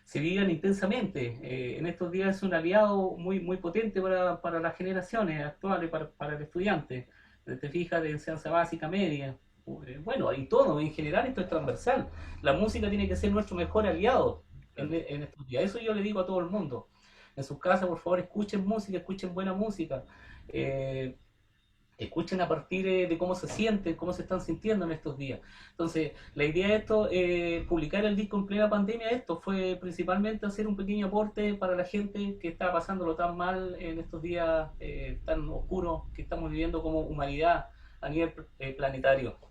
se vivan intensamente. En estos días es un aliado muy potente para las generaciones actuales, para el estudiante. Te fijas de enseñanza básica, media. Bueno, y todo, en general esto es transversal. La música tiene que ser nuestro mejor aliado en estos días. Eso yo le digo a todo el mundo. En sus casas, por favor, escuchen música, escuchen buena música. Eh, Escuchen a partir de cómo se sienten, cómo se están sintiendo en estos días. Entonces, la idea de esto, publicar el disco en plena pandemia, esto fue principalmente hacer un pequeño aporte para la gente que está pasándolo tan mal en estos días tan oscuros que estamos viviendo como humanidad a nivel planetario. Por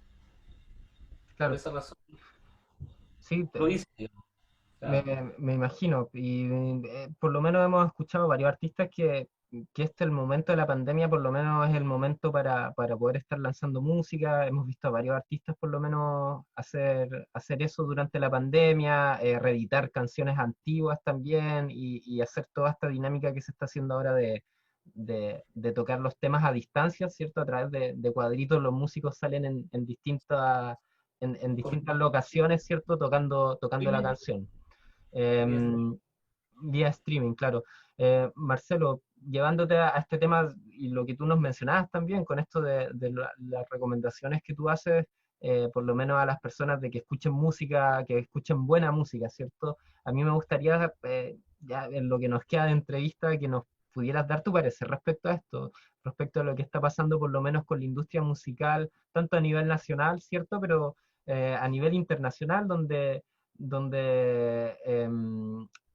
Claro, esa razón sí, lo hice, digamos. me, Claro. me imagino. Y por lo menos hemos escuchado varios artistas que este el momento de la pandemia por lo menos es el momento para poder estar lanzando música. Hemos visto a varios artistas por lo menos hacer eso durante la pandemia, reeditar canciones antiguas también y hacer toda esta dinámica que se está haciendo ahora de tocar los temas a distancia, ¿cierto? A través de cuadritos los músicos salen en Por distintas locaciones, ¿cierto? Tocando la streaming, canción. vía Em, streaming. Vía streaming, claro. Marcelo, llevándote a este tema y lo que tú nos mencionabas también con esto de las recomendaciones que tú haces, por lo menos a las personas de que escuchen música, que escuchen buena música, ¿cierto? A mí me gustaría, ya en lo que nos queda de entrevista, que nos pudieras dar tu parecer respecto a esto, respecto a lo que está pasando por lo menos con la industria musical, tanto a nivel nacional, ¿cierto? Pero a nivel internacional, donde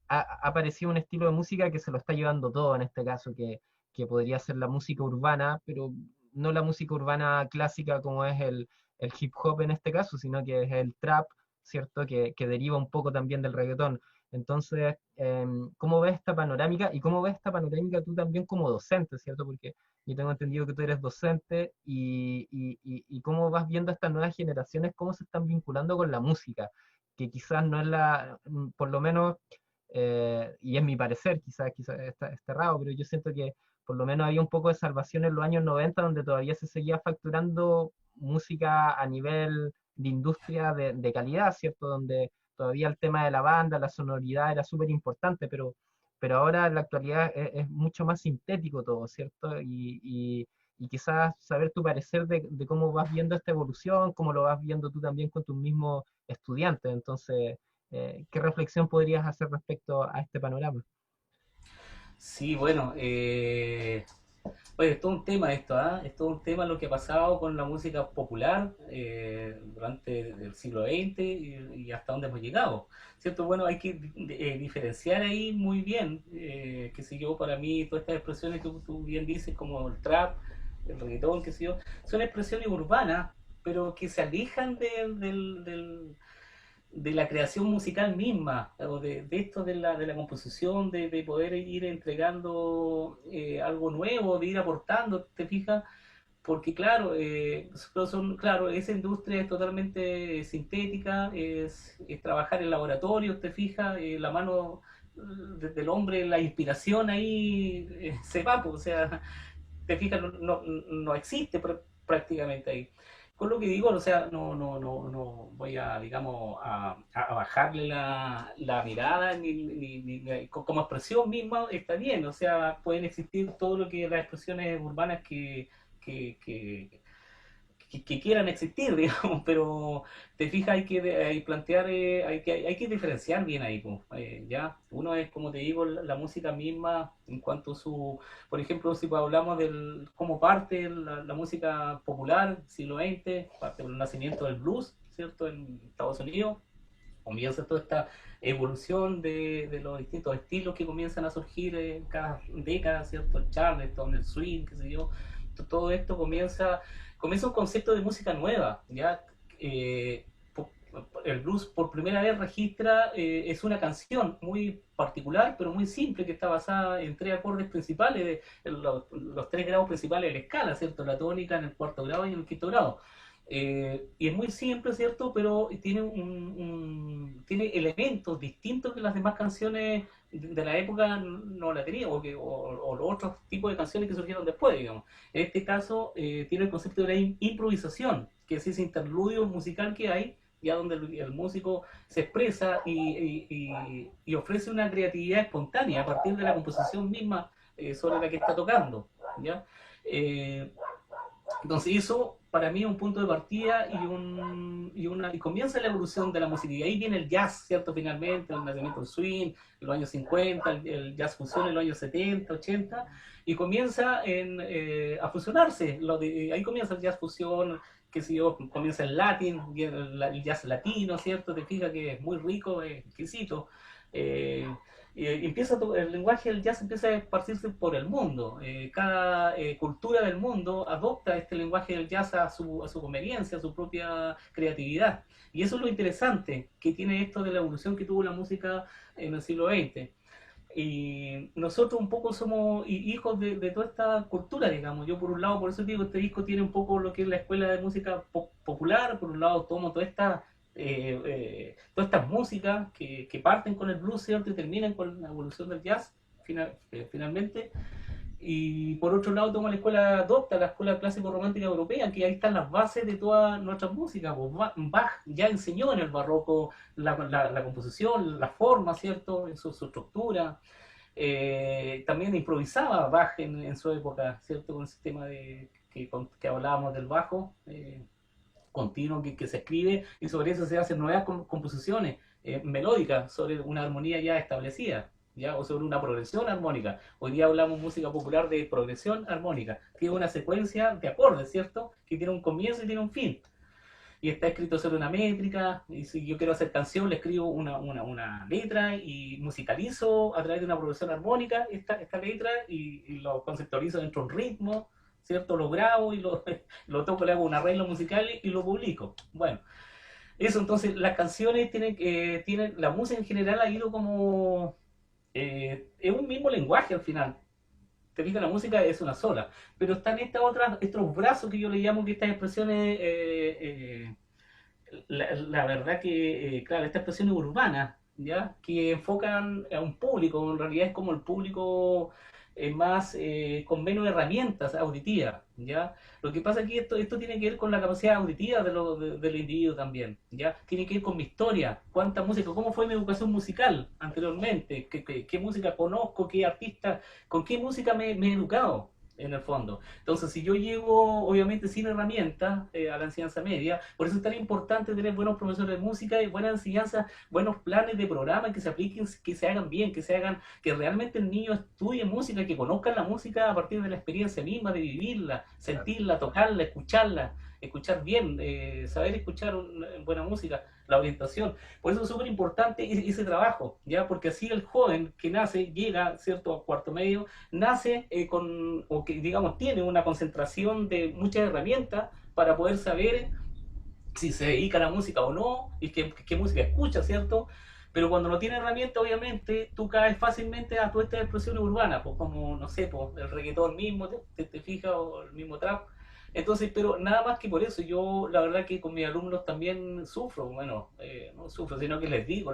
ha aparecido un estilo de música que se lo está llevando todo en este caso, que podría ser la música urbana, pero no la música urbana clásica como es el hip hop en este caso, sino que es el trap, ¿cierto? Que deriva un poco también del reggaetón. Entonces, ¿cómo ves esta panorámica? Y cómo ves esta panorámica tú también como docente, ¿cierto? Porque yo tengo entendido que tú eres docente y cómo vas viendo estas nuevas generaciones, cómo se están vinculando con la música, que quizás no es por lo menos y es mi parecer, quizás está errado, pero yo siento que por lo menos había un poco de salvación en los años 90 donde todavía se seguía facturando música a nivel de industria de calidad, ¿cierto? Donde todavía el tema de la banda, la sonoridad era súper importante, pero ahora en la actualidad es mucho más sintético todo, ¿cierto? Y quizás saber tu parecer de cómo vas viendo esta evolución, cómo lo vas viendo tú también con tus mismos estudiantes. Entonces, ¿qué reflexión podrías hacer respecto a este panorama? Sí, bueno, oye, es todo un tema esto, ¿ah? Es todo un tema lo que ha pasado con la música popular durante el siglo XX y hasta dónde hemos llegado, ¿cierto? Bueno, hay que diferenciar ahí muy bien, qué sé yo, para mí todas estas expresiones que tú bien dices, como el trap, el reggaetón, qué sé yo, son expresiones urbanas, pero que se alejan de la creación musical misma, o de esto de la composición, de poder ir entregando algo nuevo, de ir aportando, ¿te fijas? Porque claro, claro, esa industria es totalmente sintética, es trabajar en laboratorio, ¿te fijas? La mano del hombre, la inspiración ahí se va, pues, o sea, te fijas, no existe prácticamente ahí. Con lo que digo, o sea, no voy a, digamos, a bajarle la mirada, como expresión misma está bien, o sea, pueden existir todo lo que las expresiones urbanas que quieran existir, digamos, pero te fijas, hay plantear, hay que diferenciar bien ahí, pues, ya. Uno es, como te digo, la música misma en cuanto a su, por ejemplo, si hablamos del cómo parte la música popular, siglo XX, parte del nacimiento del blues, ¿cierto? En Estados Unidos, comienza toda esta evolución de los distintos estilos que comienzan a surgir en cada década, ¿cierto? El Charleston, el swing, qué sé yo. Todo esto comienza un concepto de música nueva, ¿ya? Eh, el blues por primera vez registra, es una canción muy particular, pero muy simple, que está basada en tres acordes principales, los tres grados principales de la escala, ¿cierto? La tónica en el cuarto grado y en el quinto grado. Y es muy simple, ¿cierto? Pero tiene, tiene elementos distintos que las demás canciones de la época no la tenían, o los otros tipos de canciones que surgieron después, digamos. En este caso, tiene el concepto de la improvisación, que es ese interludio musical que hay, ya donde el músico se expresa y ofrece una creatividad espontánea a partir de la composición misma sobre la que está tocando, ¿ya? Eh, entonces eso para mí es un punto de partida y comienza la evolución de la música. Y ahí viene el jazz, ¿cierto? Finalmente, el nacimiento del swing, en los años 50, el jazz fusión en los años 70, 80, y comienza a fusionarse. Ahí comienza el jazz fusión, que si yo, comienza el latín, el jazz latino, ¿cierto? Te fijas que es muy rico, es exquisito. Eh, el lenguaje del jazz empieza a esparcirse por el mundo. Cada cultura del mundo adopta este lenguaje del jazz a su conveniencia, a su propia creatividad. Y eso es lo interesante que tiene esto de la evolución que tuvo la música en el siglo XX. Y nosotros un poco somos hijos de toda esta cultura, digamos. Yo por un lado, por eso digo, este disco tiene un poco lo que es la escuela de música popular, por un lado tomo todas estas músicas que parten con el blues, ¿cierto? Y terminan con la evolución del jazz, finalmente. Y por otro lado tomo la escuela docta, la escuela clásico romántica europea, que ahí están las bases de toda nuestra música. Pues Bach ya enseñó en el barroco la composición, la forma, ¿cierto? En su estructura. También improvisaba Bach en su época, ¿cierto? Con el sistema que hablábamos del bajo continuo que se escribe y sobre eso se hacen nuevas composiciones melódicas sobre una armonía ya establecida. ¿Ya? O sobre una progresión armónica. Hoy día hablamos música popular de progresión armónica, que es una secuencia de acordes, ¿cierto? Que tiene un comienzo y tiene un fin. Y está escrito sobre una métrica, y si yo quiero hacer canción, le escribo una letra y musicalizo a través de una progresión armónica esta letra y lo conceptualizo dentro de un ritmo, ¿cierto? Lo grabo y lo toco, le hago un arreglo musical y lo publico. Bueno, eso entonces, las canciones tienen la música en general ha ido como... es un mismo lenguaje al final. Te fijas, la música es una sola, pero están estos brazos que yo le llamo que estas expresiones la verdad que, claro, estas expresiones urbanas, ¿ya? Que enfocan a un público, en realidad es como el público más con menos herramientas auditivas, ¿ya? Lo que pasa aquí, esto tiene que ver con la capacidad auditiva del individuo también, ¿ya? Tiene que ver con mi historia, cuánta música, cómo fue mi educación musical anteriormente, qué música conozco, qué artista, con qué música me he educado, en el fondo. Entonces, si yo llego, obviamente, sin herramientas a la enseñanza media, por eso es tan importante tener buenos profesores de música y buena enseñanza, buenos planes de programa que se apliquen, que se hagan bien, que realmente el niño estudie música, que conozcan la música a partir de la experiencia misma, de vivirla, sentirla, tocarla, escuchar bien, saber escuchar buena música, la orientación. Por eso es súper importante ese trabajo, ¿ya? Porque así el joven que nace, llega, ¿cierto?, a cuarto medio, nace o que digamos tiene una concentración de muchas herramientas para poder saber si se dedica a la música o no, y qué música escucha, ¿cierto? Pero cuando no tiene herramienta, obviamente, tú caes fácilmente a todas estas expresiones urbanas, pues como, no sé, pues el reggaetón mismo, te fijas, o el mismo trap. Entonces, pero nada más que por eso, yo la verdad que con mis alumnos también sufro, bueno, no sufro, sino que les digo,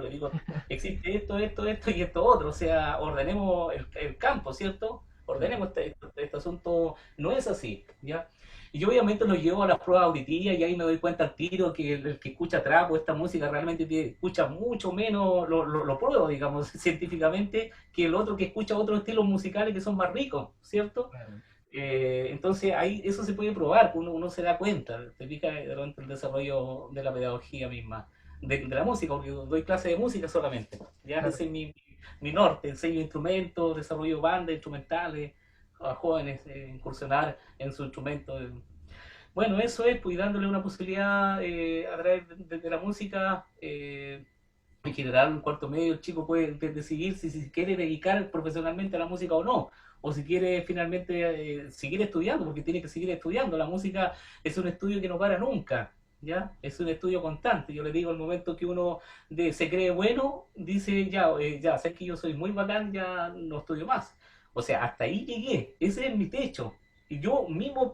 existe esto y esto otro, o sea, ordenemos el campo, ¿cierto? Ordenemos este asunto, no es así, ¿ya? Y yo obviamente lo llevo a las pruebas auditivas y ahí me doy cuenta al tiro que el que escucha trap o esta música realmente escucha mucho menos, lo pruebo, digamos, científicamente, que el otro que escucha otros estilos musicales que son más ricos, ¿cierto? Claro. Entonces ahí eso se puede probar, uno se da cuenta, te fijas durante el desarrollo de la pedagogía misma, de la música, porque doy clase de música solamente, ya Claro. ese es mi norte, enseño instrumentos, desarrollo bandas, instrumentales, a jóvenes incursionar en su instrumento. Bueno, eso es, pues, dándole una posibilidad a través de la música. En general, un cuarto medio, el chico puede decidir si quiere dedicar profesionalmente a la música o no, o si quiere finalmente seguir estudiando, porque tiene que seguir estudiando. La música es un estudio que no para nunca, ¿ya? Es un estudio constante. Yo le digo, al momento que uno se cree bueno, dice, ya, sé que yo soy muy bacán, ya no estudio más. O sea, hasta ahí llegué, ese es mi techo. Y yo mismo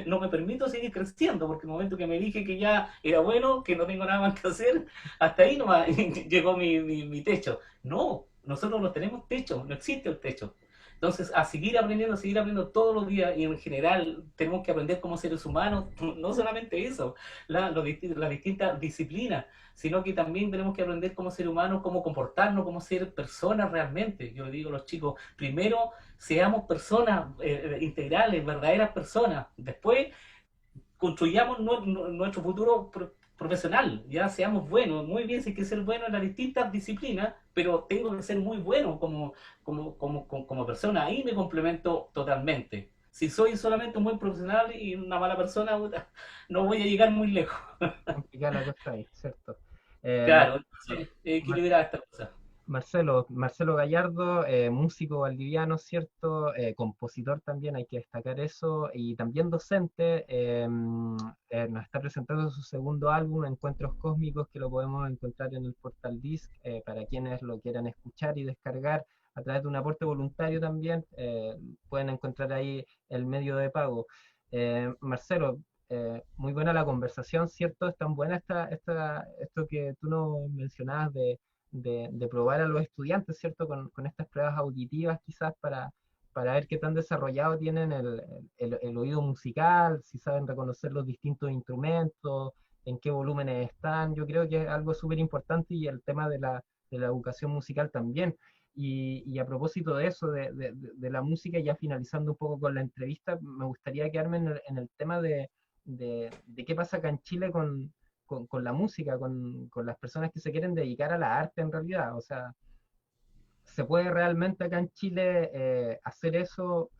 no me permito seguir creciendo, porque el momento que me dije que ya era bueno, que no tengo nada más que hacer, hasta ahí nomás llegó mi techo. No, nosotros no tenemos techo, no existe el techo. Entonces, a seguir aprendiendo todos los días y en general tenemos que aprender como seres humanos, no solamente eso, las distintas disciplinas, sino que también tenemos que aprender como ser humanos, cómo comportarnos, cómo ser personas realmente. Yo le digo a los chicos, primero seamos personas integrales, verdaderas personas, después construyamos nuestro futuro profesional, ya seamos buenos, muy bien, si hay que ser bueno en las distintas disciplinas, pero tengo que ser muy bueno como persona, ahí me complemento totalmente. Si soy solamente un buen profesional y una mala persona, no voy a llegar muy lejos. Complicada la cosa ahí, ¿cierto? Eh, Mar- Claro, Mar- entonces, Mar- equilibrar esta cosa. Marcelo Gallardo, músico valdiviano, ¿cierto? Compositor también, hay que destacar eso, y también docente, nos está presentando su segundo álbum, Encuentros Cósmicos, que lo podemos encontrar en el portal Disc, para quienes lo quieran escuchar y descargar a través de un aporte voluntario también, pueden encontrar ahí el medio de pago. Marcelo, muy buena la conversación, ¿cierto? Es tan buena esto que tú nos mencionabas de probar a los estudiantes, ¿cierto? Con estas pruebas auditivas quizás para ver qué tan desarrollado tienen el oído musical, si saben reconocer los distintos instrumentos, en qué volúmenes están. Yo creo que es algo súper importante y el tema de la educación musical también. Y a propósito de eso, de la música, ya finalizando un poco con la entrevista, me gustaría quedarme en el tema de qué pasa acá en Chile con la música, con las personas que se quieren dedicar a la arte en realidad. O sea, ¿se puede realmente acá en Chile hacer eso?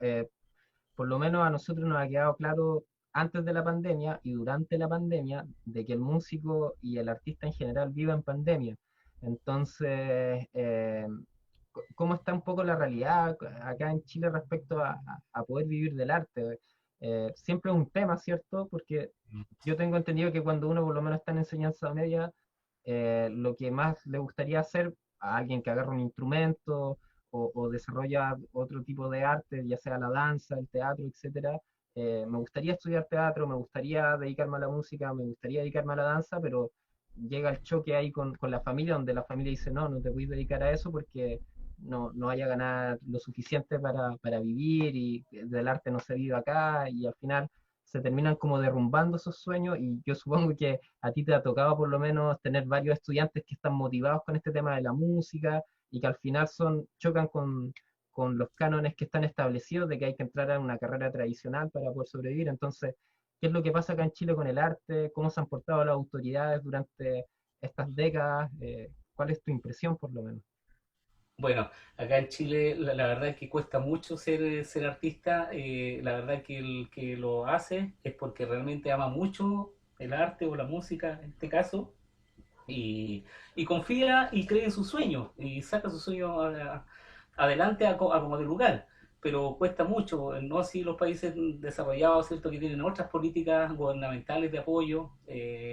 Por lo menos a nosotros nos ha quedado claro antes de la pandemia y durante la pandemia de que el músico y el artista en general vive en pandemia. Entonces, ¿cómo está un poco la realidad acá en Chile respecto a poder vivir del arte? Siempre es un tema, ¿cierto? Porque yo tengo entendido que cuando uno por lo menos está en enseñanza media, lo que más le gustaría hacer a alguien que agarra un instrumento o desarrolla otro tipo de arte, ya sea la danza, el teatro, etcétera. Me gustaría estudiar teatro, me gustaría dedicarme a la música, me gustaría dedicarme a la danza, pero llega el choque ahí con la familia, donde la familia dice, no, no te puedes dedicar a eso porque no vaya a ganar lo suficiente para vivir y del arte no se vive acá y al final se terminan como derrumbando esos sueños y yo supongo que a ti te ha tocado por lo menos tener varios estudiantes que están motivados con este tema de la música y que al final chocan con los cánones que están establecidos de que hay que entrar a una carrera tradicional para poder sobrevivir. Entonces, ¿qué es lo que pasa acá en Chile con el arte? ¿Cómo se han portado las autoridades durante estas décadas? ¿Cuál es tu impresión por lo menos? Bueno, acá en Chile la verdad es que cuesta mucho ser artista. La verdad que el que lo hace es porque realmente ama mucho el arte o la música en este caso y confía y cree en sus sueños y saca sus sueños adelante a como de lugar. Pero cuesta mucho, no así los países desarrollados, ¿cierto? Que tienen otras políticas gubernamentales de apoyo,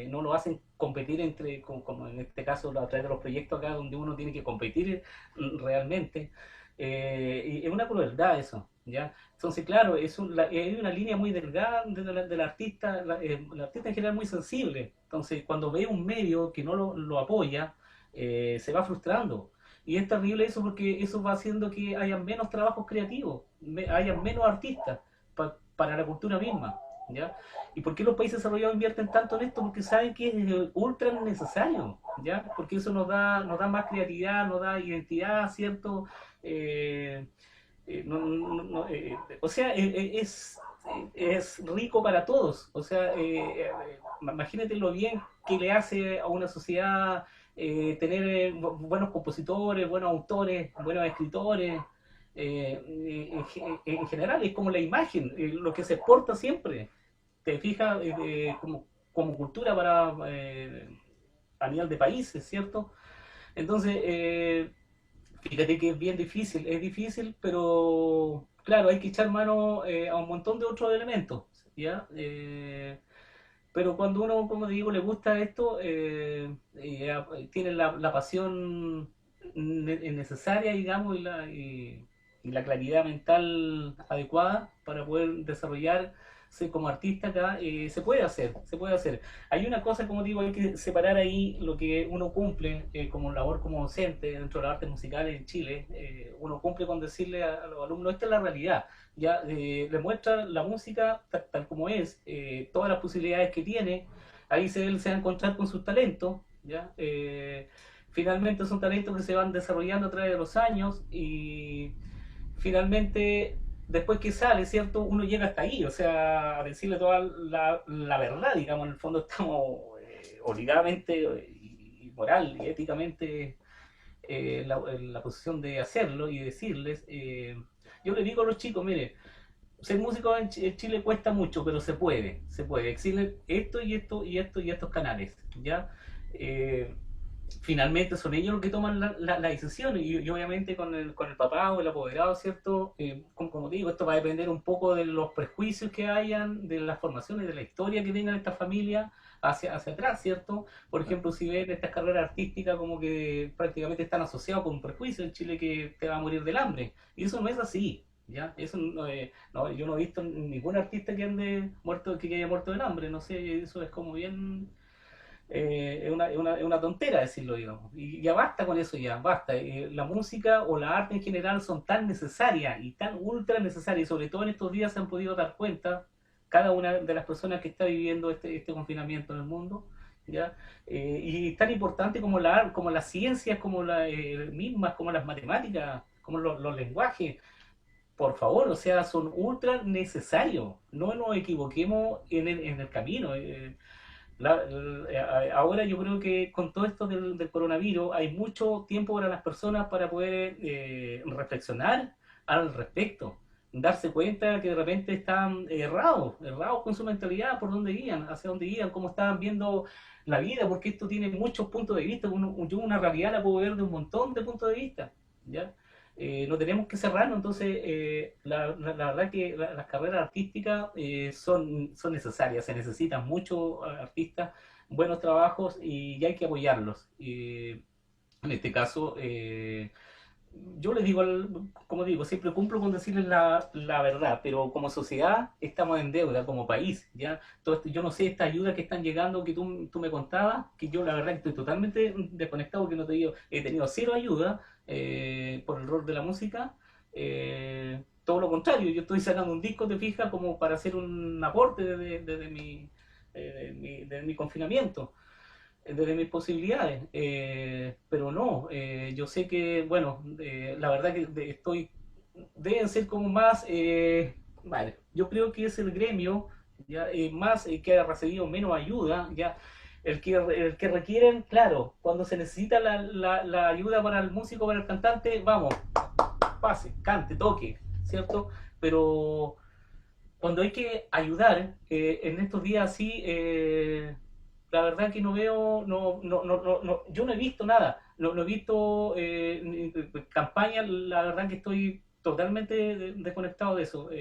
no lo hacen competir como en este caso a través de los proyectos acá donde uno tiene que competir realmente. Y es una crueldad eso, ¿ya? Entonces, claro, hay una línea muy delgada del artista, el artista en general es muy sensible. Entonces, cuando ve un medio que no lo apoya, se va frustrando. Y es terrible eso porque eso va haciendo que haya menos trabajos creativos, haya menos artistas para la cultura misma, ¿ya? ¿Y por qué los países desarrollados invierten tanto en esto? Porque saben que es ultra necesario, ¿ya? Porque eso nos da más creatividad, nos da identidad, ¿cierto? Eh, o sea, es rico para todos. O sea, imagínate lo bien que le hace a una sociedad tener buenos compositores, buenos autores, buenos escritores. En general es como la imagen, lo que se exporta siempre. Te fijas como cultura a nivel de países, ¿cierto? Entonces, fíjate que es difícil, pero claro, hay que echar mano a un montón de otros elementos, ¿ya? Pero cuando uno, como digo, le gusta esto, tiene la pasión necesaria, digamos, y la claridad mental adecuada para poder desarrollarse como artista acá, se puede hacer. Hay una cosa, como digo, hay que separar ahí lo que uno cumple como labor como docente dentro de las artes musicales en Chile. Uno cumple con decirle a los alumnos, esta es la realidad, ya le muestra la música tal como es, todas las posibilidades que tiene, ahí él se va a encontrar con sus talentos, ¿ya? Finalmente son talentos que se van desarrollando a través de los años y finalmente después que sale, ¿cierto? Uno llega hasta ahí, o sea, a decirle toda la verdad, digamos, en el fondo estamos obligadamente y moral y éticamente en la posición de hacerlo y decirles, yo le digo a los chicos, mire, ser músico en Chile cuesta mucho, pero se puede. Existen esto y esto y esto y estos canales, ¿ya? Eh, Finalmente son ellos los que toman la decisión y obviamente con el papá o el apoderado, ¿cierto? Como te digo, esto va a depender un poco de los prejuicios que hayan, de las formaciones, de la historia que tengan esta familia hacia atrás, ¿cierto? Por ejemplo, si ven estas carreras artísticas como que prácticamente están asociados con un prejuicio en Chile que te va a morir del hambre. Y eso no es así, ¿ya? Eso no, no, yo no he visto ningún artista que ande muerto, que haya muerto del hambre, no sé, eso es como bien es una tontera decirlo, digamos. Y ya basta con eso, ya basta. La música o la arte en general son tan necesarias y tan ultra necesarias, y sobre todo en estos días se han podido dar cuenta cada una de las personas que está viviendo este confinamiento en el mundo, ¿ya? Y tan importante como las ciencias, como las mismas, como las matemáticas, como los lenguajes. Por favor, o sea, son ultra necesarios. No nos equivoquemos en el camino. Ahora yo creo que con todo esto del coronavirus hay mucho tiempo para las personas para poder reflexionar al respecto, darse cuenta que de repente están errados con su mentalidad, por dónde guían, hacia dónde guían, cómo estaban viendo la vida, porque esto tiene muchos puntos de vista. Yo una realidad la puedo ver de un montón de puntos de vista, ¿ya? No tenemos que cerrarnos, entonces la verdad que las carreras artísticas son necesarias, se necesitan muchos artistas, buenos trabajos y hay que apoyarlos. En este caso, yo les digo, como digo, siempre cumplo con decirles la verdad, pero como sociedad estamos en deuda, como país, ¿ya? Todo esto, yo no sé, esta ayuda que están llegando, que tú me contabas, que yo la verdad que estoy totalmente desconectado, que no te digo, he tenido cero ayuda por el rol de la música, todo lo contrario, yo estoy sacando un disco, te fijas, como para hacer un aporte de mi confinamiento, desde mis posibilidades, pero no, yo sé que, bueno, la verdad que deben ser como más, vale, yo creo que es el gremio, ya, más que ha recibido menos ayuda, ya, el que requieren, claro, cuando se necesita la ayuda para el músico, para el cantante, vamos, pase, cante, toque, ¿cierto? Pero cuando hay que ayudar, en estos días así, la verdad que no veo, yo no he visto nada, no he visto campaña, la verdad que estoy totalmente desconectado de eso.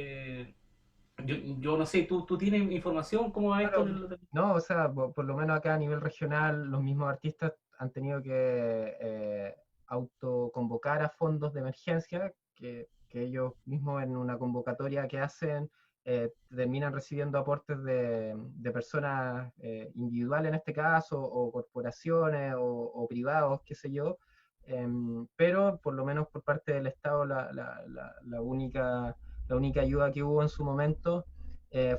Yo no sé, ¿tú tienes información cómo va esto? Claro, no, o sea, por lo menos acá a nivel regional, los mismos artistas han tenido que autoconvocar a fondos de emergencia, que ellos mismos en una convocatoria que hacen terminan recibiendo aportes de personas individuales en este caso, o corporaciones, o privados, qué sé yo. Pero por lo menos por parte del Estado, la única ayuda que hubo en su momento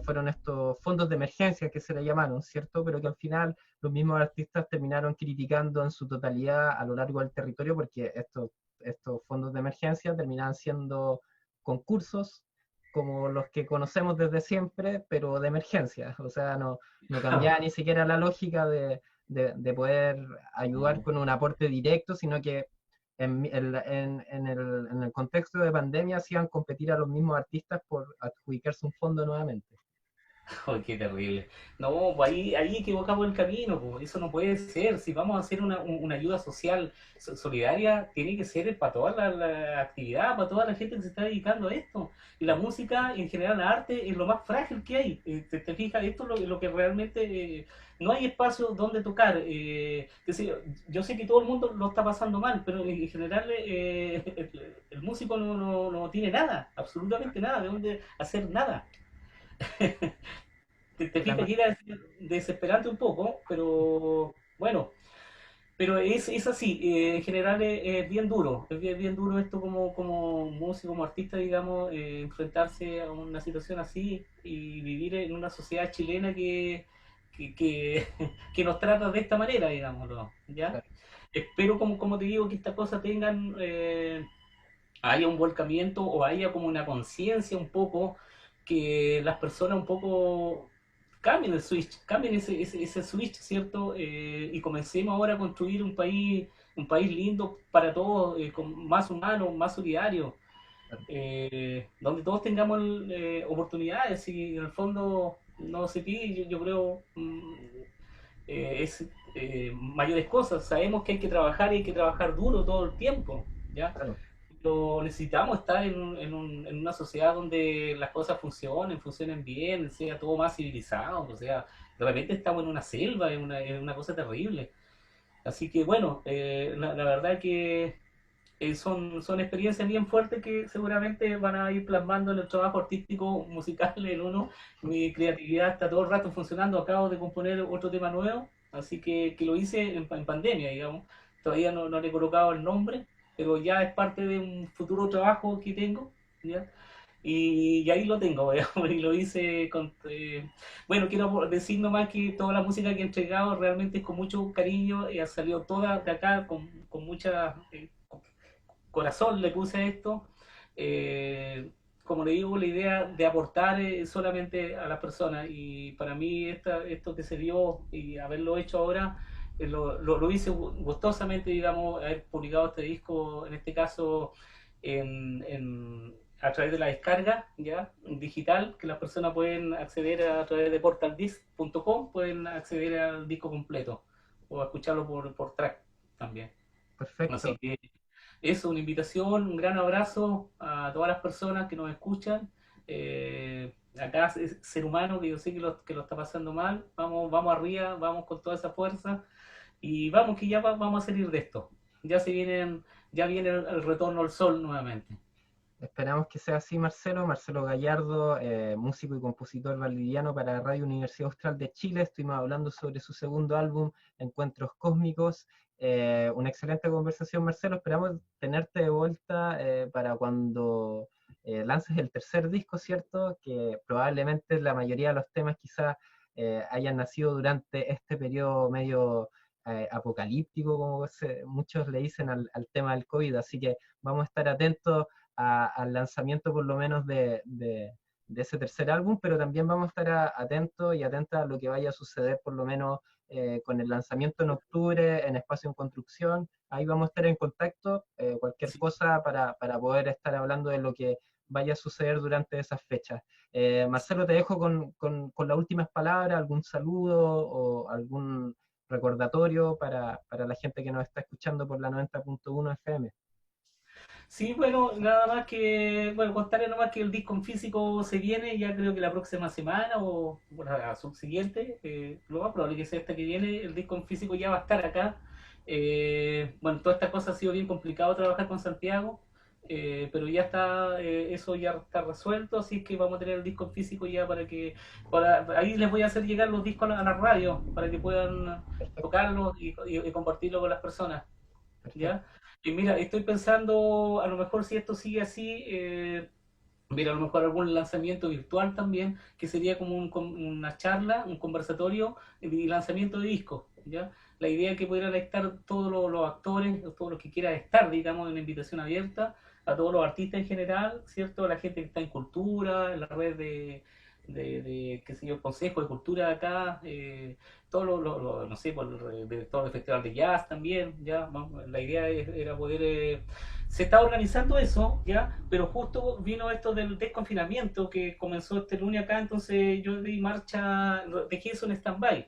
fueron estos fondos de emergencia que se le llamaron, ¿cierto? Pero que al final los mismos artistas terminaron criticando en su totalidad a lo largo del territorio, porque estos fondos de emergencia terminaban siendo concursos como los que conocemos desde siempre, pero de emergencia. O sea, no cambiaba ni siquiera la lógica de poder ayudar con un aporte directo, sino que en el contexto de pandemia hacían competir a los mismos artistas por adjudicarse un fondo nuevamente. Oh, qué terrible. No, pues ahí equivocamos el camino, pues. Eso no puede ser. Si vamos a hacer una ayuda social solidaria, tiene que ser para toda la actividad, para toda la gente que se está dedicando a esto. Y la música, en general, la arte, es lo más frágil que hay. Te fijas, esto es lo que realmente no hay espacio donde tocar. Qué sé yo sé que todo el mundo lo está pasando mal, pero en general el músico no tiene nada, absolutamente nada, de dónde hacer nada. Te fijas que era desesperante un poco, pero bueno, pero es así, en general es bien duro, bien duro esto como músico, como artista, digamos, enfrentarse a una situación así y vivir en una sociedad chilena que, que nos trata de esta manera, digámoslo, ¿ya? Claro. Espero, como te digo, que estas cosas tengan, haya un volcamiento o haya como una conciencia un poco, que las personas un poco cambien el switch, cambien ese switch, ¿cierto? Y comencemos ahora a construir un país lindo para todos, con más humanos, más solidario, Claro. donde todos tengamos oportunidades y en el fondo no se pide, yo creo, es mayores cosas. Sabemos que hay que trabajar y hay que trabajar duro todo el tiempo, ¿ya? Claro. pero necesitamos estar en una sociedad donde las cosas funcionen bien, sea todo más civilizado. O sea, de repente estamos en una selva, es una cosa terrible. Así que bueno, la verdad que son experiencias bien fuertes que seguramente van a ir plasmando en el trabajo artístico musical en uno. Mi creatividad está todo el rato funcionando. Acabo de componer otro tema nuevo, así que lo hice en pandemia, digamos. Todavía no le he colocado el nombre, pero ya es parte de un futuro trabajo que tengo, ¿ya? Y ahí lo tengo, digamos, y lo hice con... bueno, quiero decir nomás que toda la música que he entregado realmente es con mucho cariño y ha salido toda de acá con mucha corazón le puse a esto. Como le digo, la idea de aportar solamente a las personas y para mí esto que se dio y haberlo hecho ahora, lo hice gustosamente, digamos, haber publicado este disco, en este caso, a través de la descarga ya digital, que las personas pueden acceder a través de portaldisc.com, pueden acceder al disco completo o escucharlo por track también. Así Perfecto. que eso, una invitación, un gran abrazo a todas las personas que nos escuchan. Acá es ser humano, que yo sé que lo está pasando mal. Vamos arriba, vamos con toda esa fuerza y vamos que ya vamos a salir de esto. Ya viene el retorno al sol nuevamente. Esperamos que sea así, Marcelo. Marcelo Gallardo, músico y compositor valdiviano para Radio Universidad Austral de Chile. Estuvimos hablando sobre su segundo álbum, Encuentros Cósmicos. Una excelente conversación, Marcelo. Esperamos tenerte de vuelta para cuando lances el tercer disco, ¿cierto? Que probablemente la mayoría de los temas quizás hayan nacido durante este periodo medio apocalíptico, como muchos le dicen al tema del COVID. Así que vamos a estar atentos al lanzamiento por lo menos de ese tercer álbum, pero también vamos a estar atentos y atentas a lo que vaya a suceder por lo menos con el lanzamiento en octubre en Espacio en Construcción. Ahí vamos a estar en contacto, cualquier Sí. cosa para poder estar hablando de lo que vaya a suceder durante esas fechas. Marcelo, te dejo con las últimas palabras, algún saludo o algún recordatorio para la gente que nos está escuchando por la 90.1 FM. Sí, bueno, nada más que, bueno, contarle nomás que el disco en físico se viene, ya creo que la próxima semana o bueno, la subsiguiente, lo más probable que sea esta que viene, el disco en físico ya va a estar acá. Bueno, toda esta cosa ha sido bien complicado trabajar con Santiago, pero ya está, eso ya está resuelto, así que vamos a tener el disco en físico ya ahí les voy a hacer llegar los discos a la radio, para que puedan Perfecto, tocarlos y compartirlo con las personas. ¿Ya? perfecto. Y mira, estoy pensando, a lo mejor si esto sigue así, mira, a lo mejor algún lanzamiento virtual también, que sería como una charla, un conversatorio y lanzamiento de discos, ¿ya? La idea es que pudieran estar todos los actores, todos los que quieran estar, digamos, en una invitación abierta, a todos los artistas en general, ¿cierto? La gente que está en cultura, en la red qué sé yo, Consejo de Cultura de acá, todo no sé, por el director del Festival de Jazz también, ya, la idea era poder, se está organizando eso, ya, pero justo vino esto del desconfinamiento que comenzó este lunes acá, entonces yo di marcha, dejé eso en stand-by,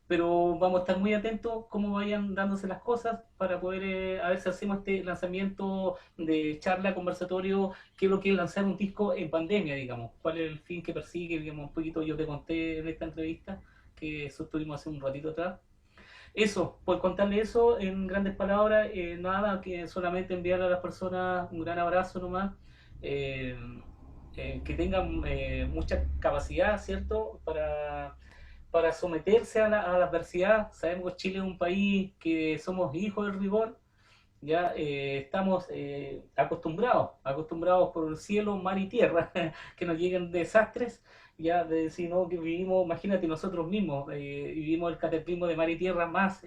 pero vamos a estar muy atentos cómo vayan dándose las cosas para poder, a ver si hacemos este lanzamiento de charla, conversatorio, qué es lo que es lanzar un disco en pandemia, digamos, cuál es el fin que persigue, digamos, un poquito yo te conté en esta entrevista, que eso estuvimos hace un ratito atrás. Eso, por contarle eso en grandes palabras, nada, que solamente enviarle a las personas un gran abrazo nomás, eh, que tengan mucha capacidad, ¿cierto?, para someterse a la adversidad. Sabemos que Chile es un país que somos hijos del rigor, ya estamos acostumbrados por el cielo, mar y tierra, que nos lleguen desastres, ya de decir, no, que vivimos, imagínate nosotros mismos, vivimos el cataclismo de mar y tierra más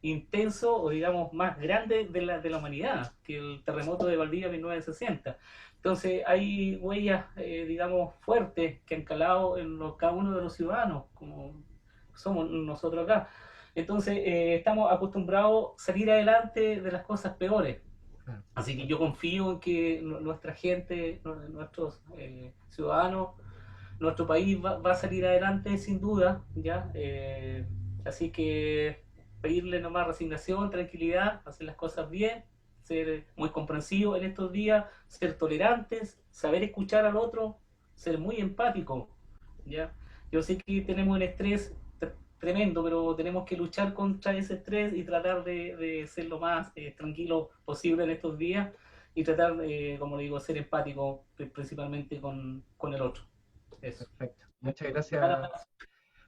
intenso o digamos más grande de la humanidad, que el terremoto de Valdivia en 1960. Entonces hay huellas, digamos, fuertes que han calado en cada uno de los ciudadanos, como somos nosotros acá. Entonces, estamos acostumbrados a salir adelante de las cosas peores. Claro. Así que yo confío en que nuestra gente, nuestros ciudadanos, nuestro país va a salir adelante sin duda, ¿ya? Así que pedirle nomás resignación, tranquilidad, hacer las cosas bien, ser muy comprensivos en estos días, ser tolerantes, saber escuchar al otro, ser muy empático, ¿ya? Yo sé que tenemos el estrés tremendo, pero tenemos que luchar contra ese estrés y tratar de ser lo más tranquilo posible en estos días y tratar, como le digo, ser empático principalmente con el otro. Eso. Perfecto. Nada más.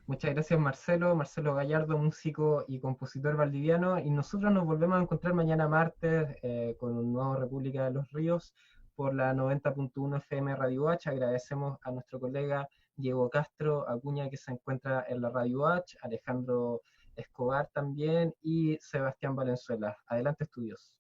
Muchas gracias Marcelo, Marcelo Gallardo, músico y compositor valdiviano. Y nosotros nos volvemos a encontrar mañana martes con un nuevo República de los Ríos por la 90.1 FM Radio H. Agradecemos a nuestro colega Diego Castro Acuña que se encuentra en la Radio H, Alejandro Escobar también y Sebastián Valenzuela. Adelante estudios.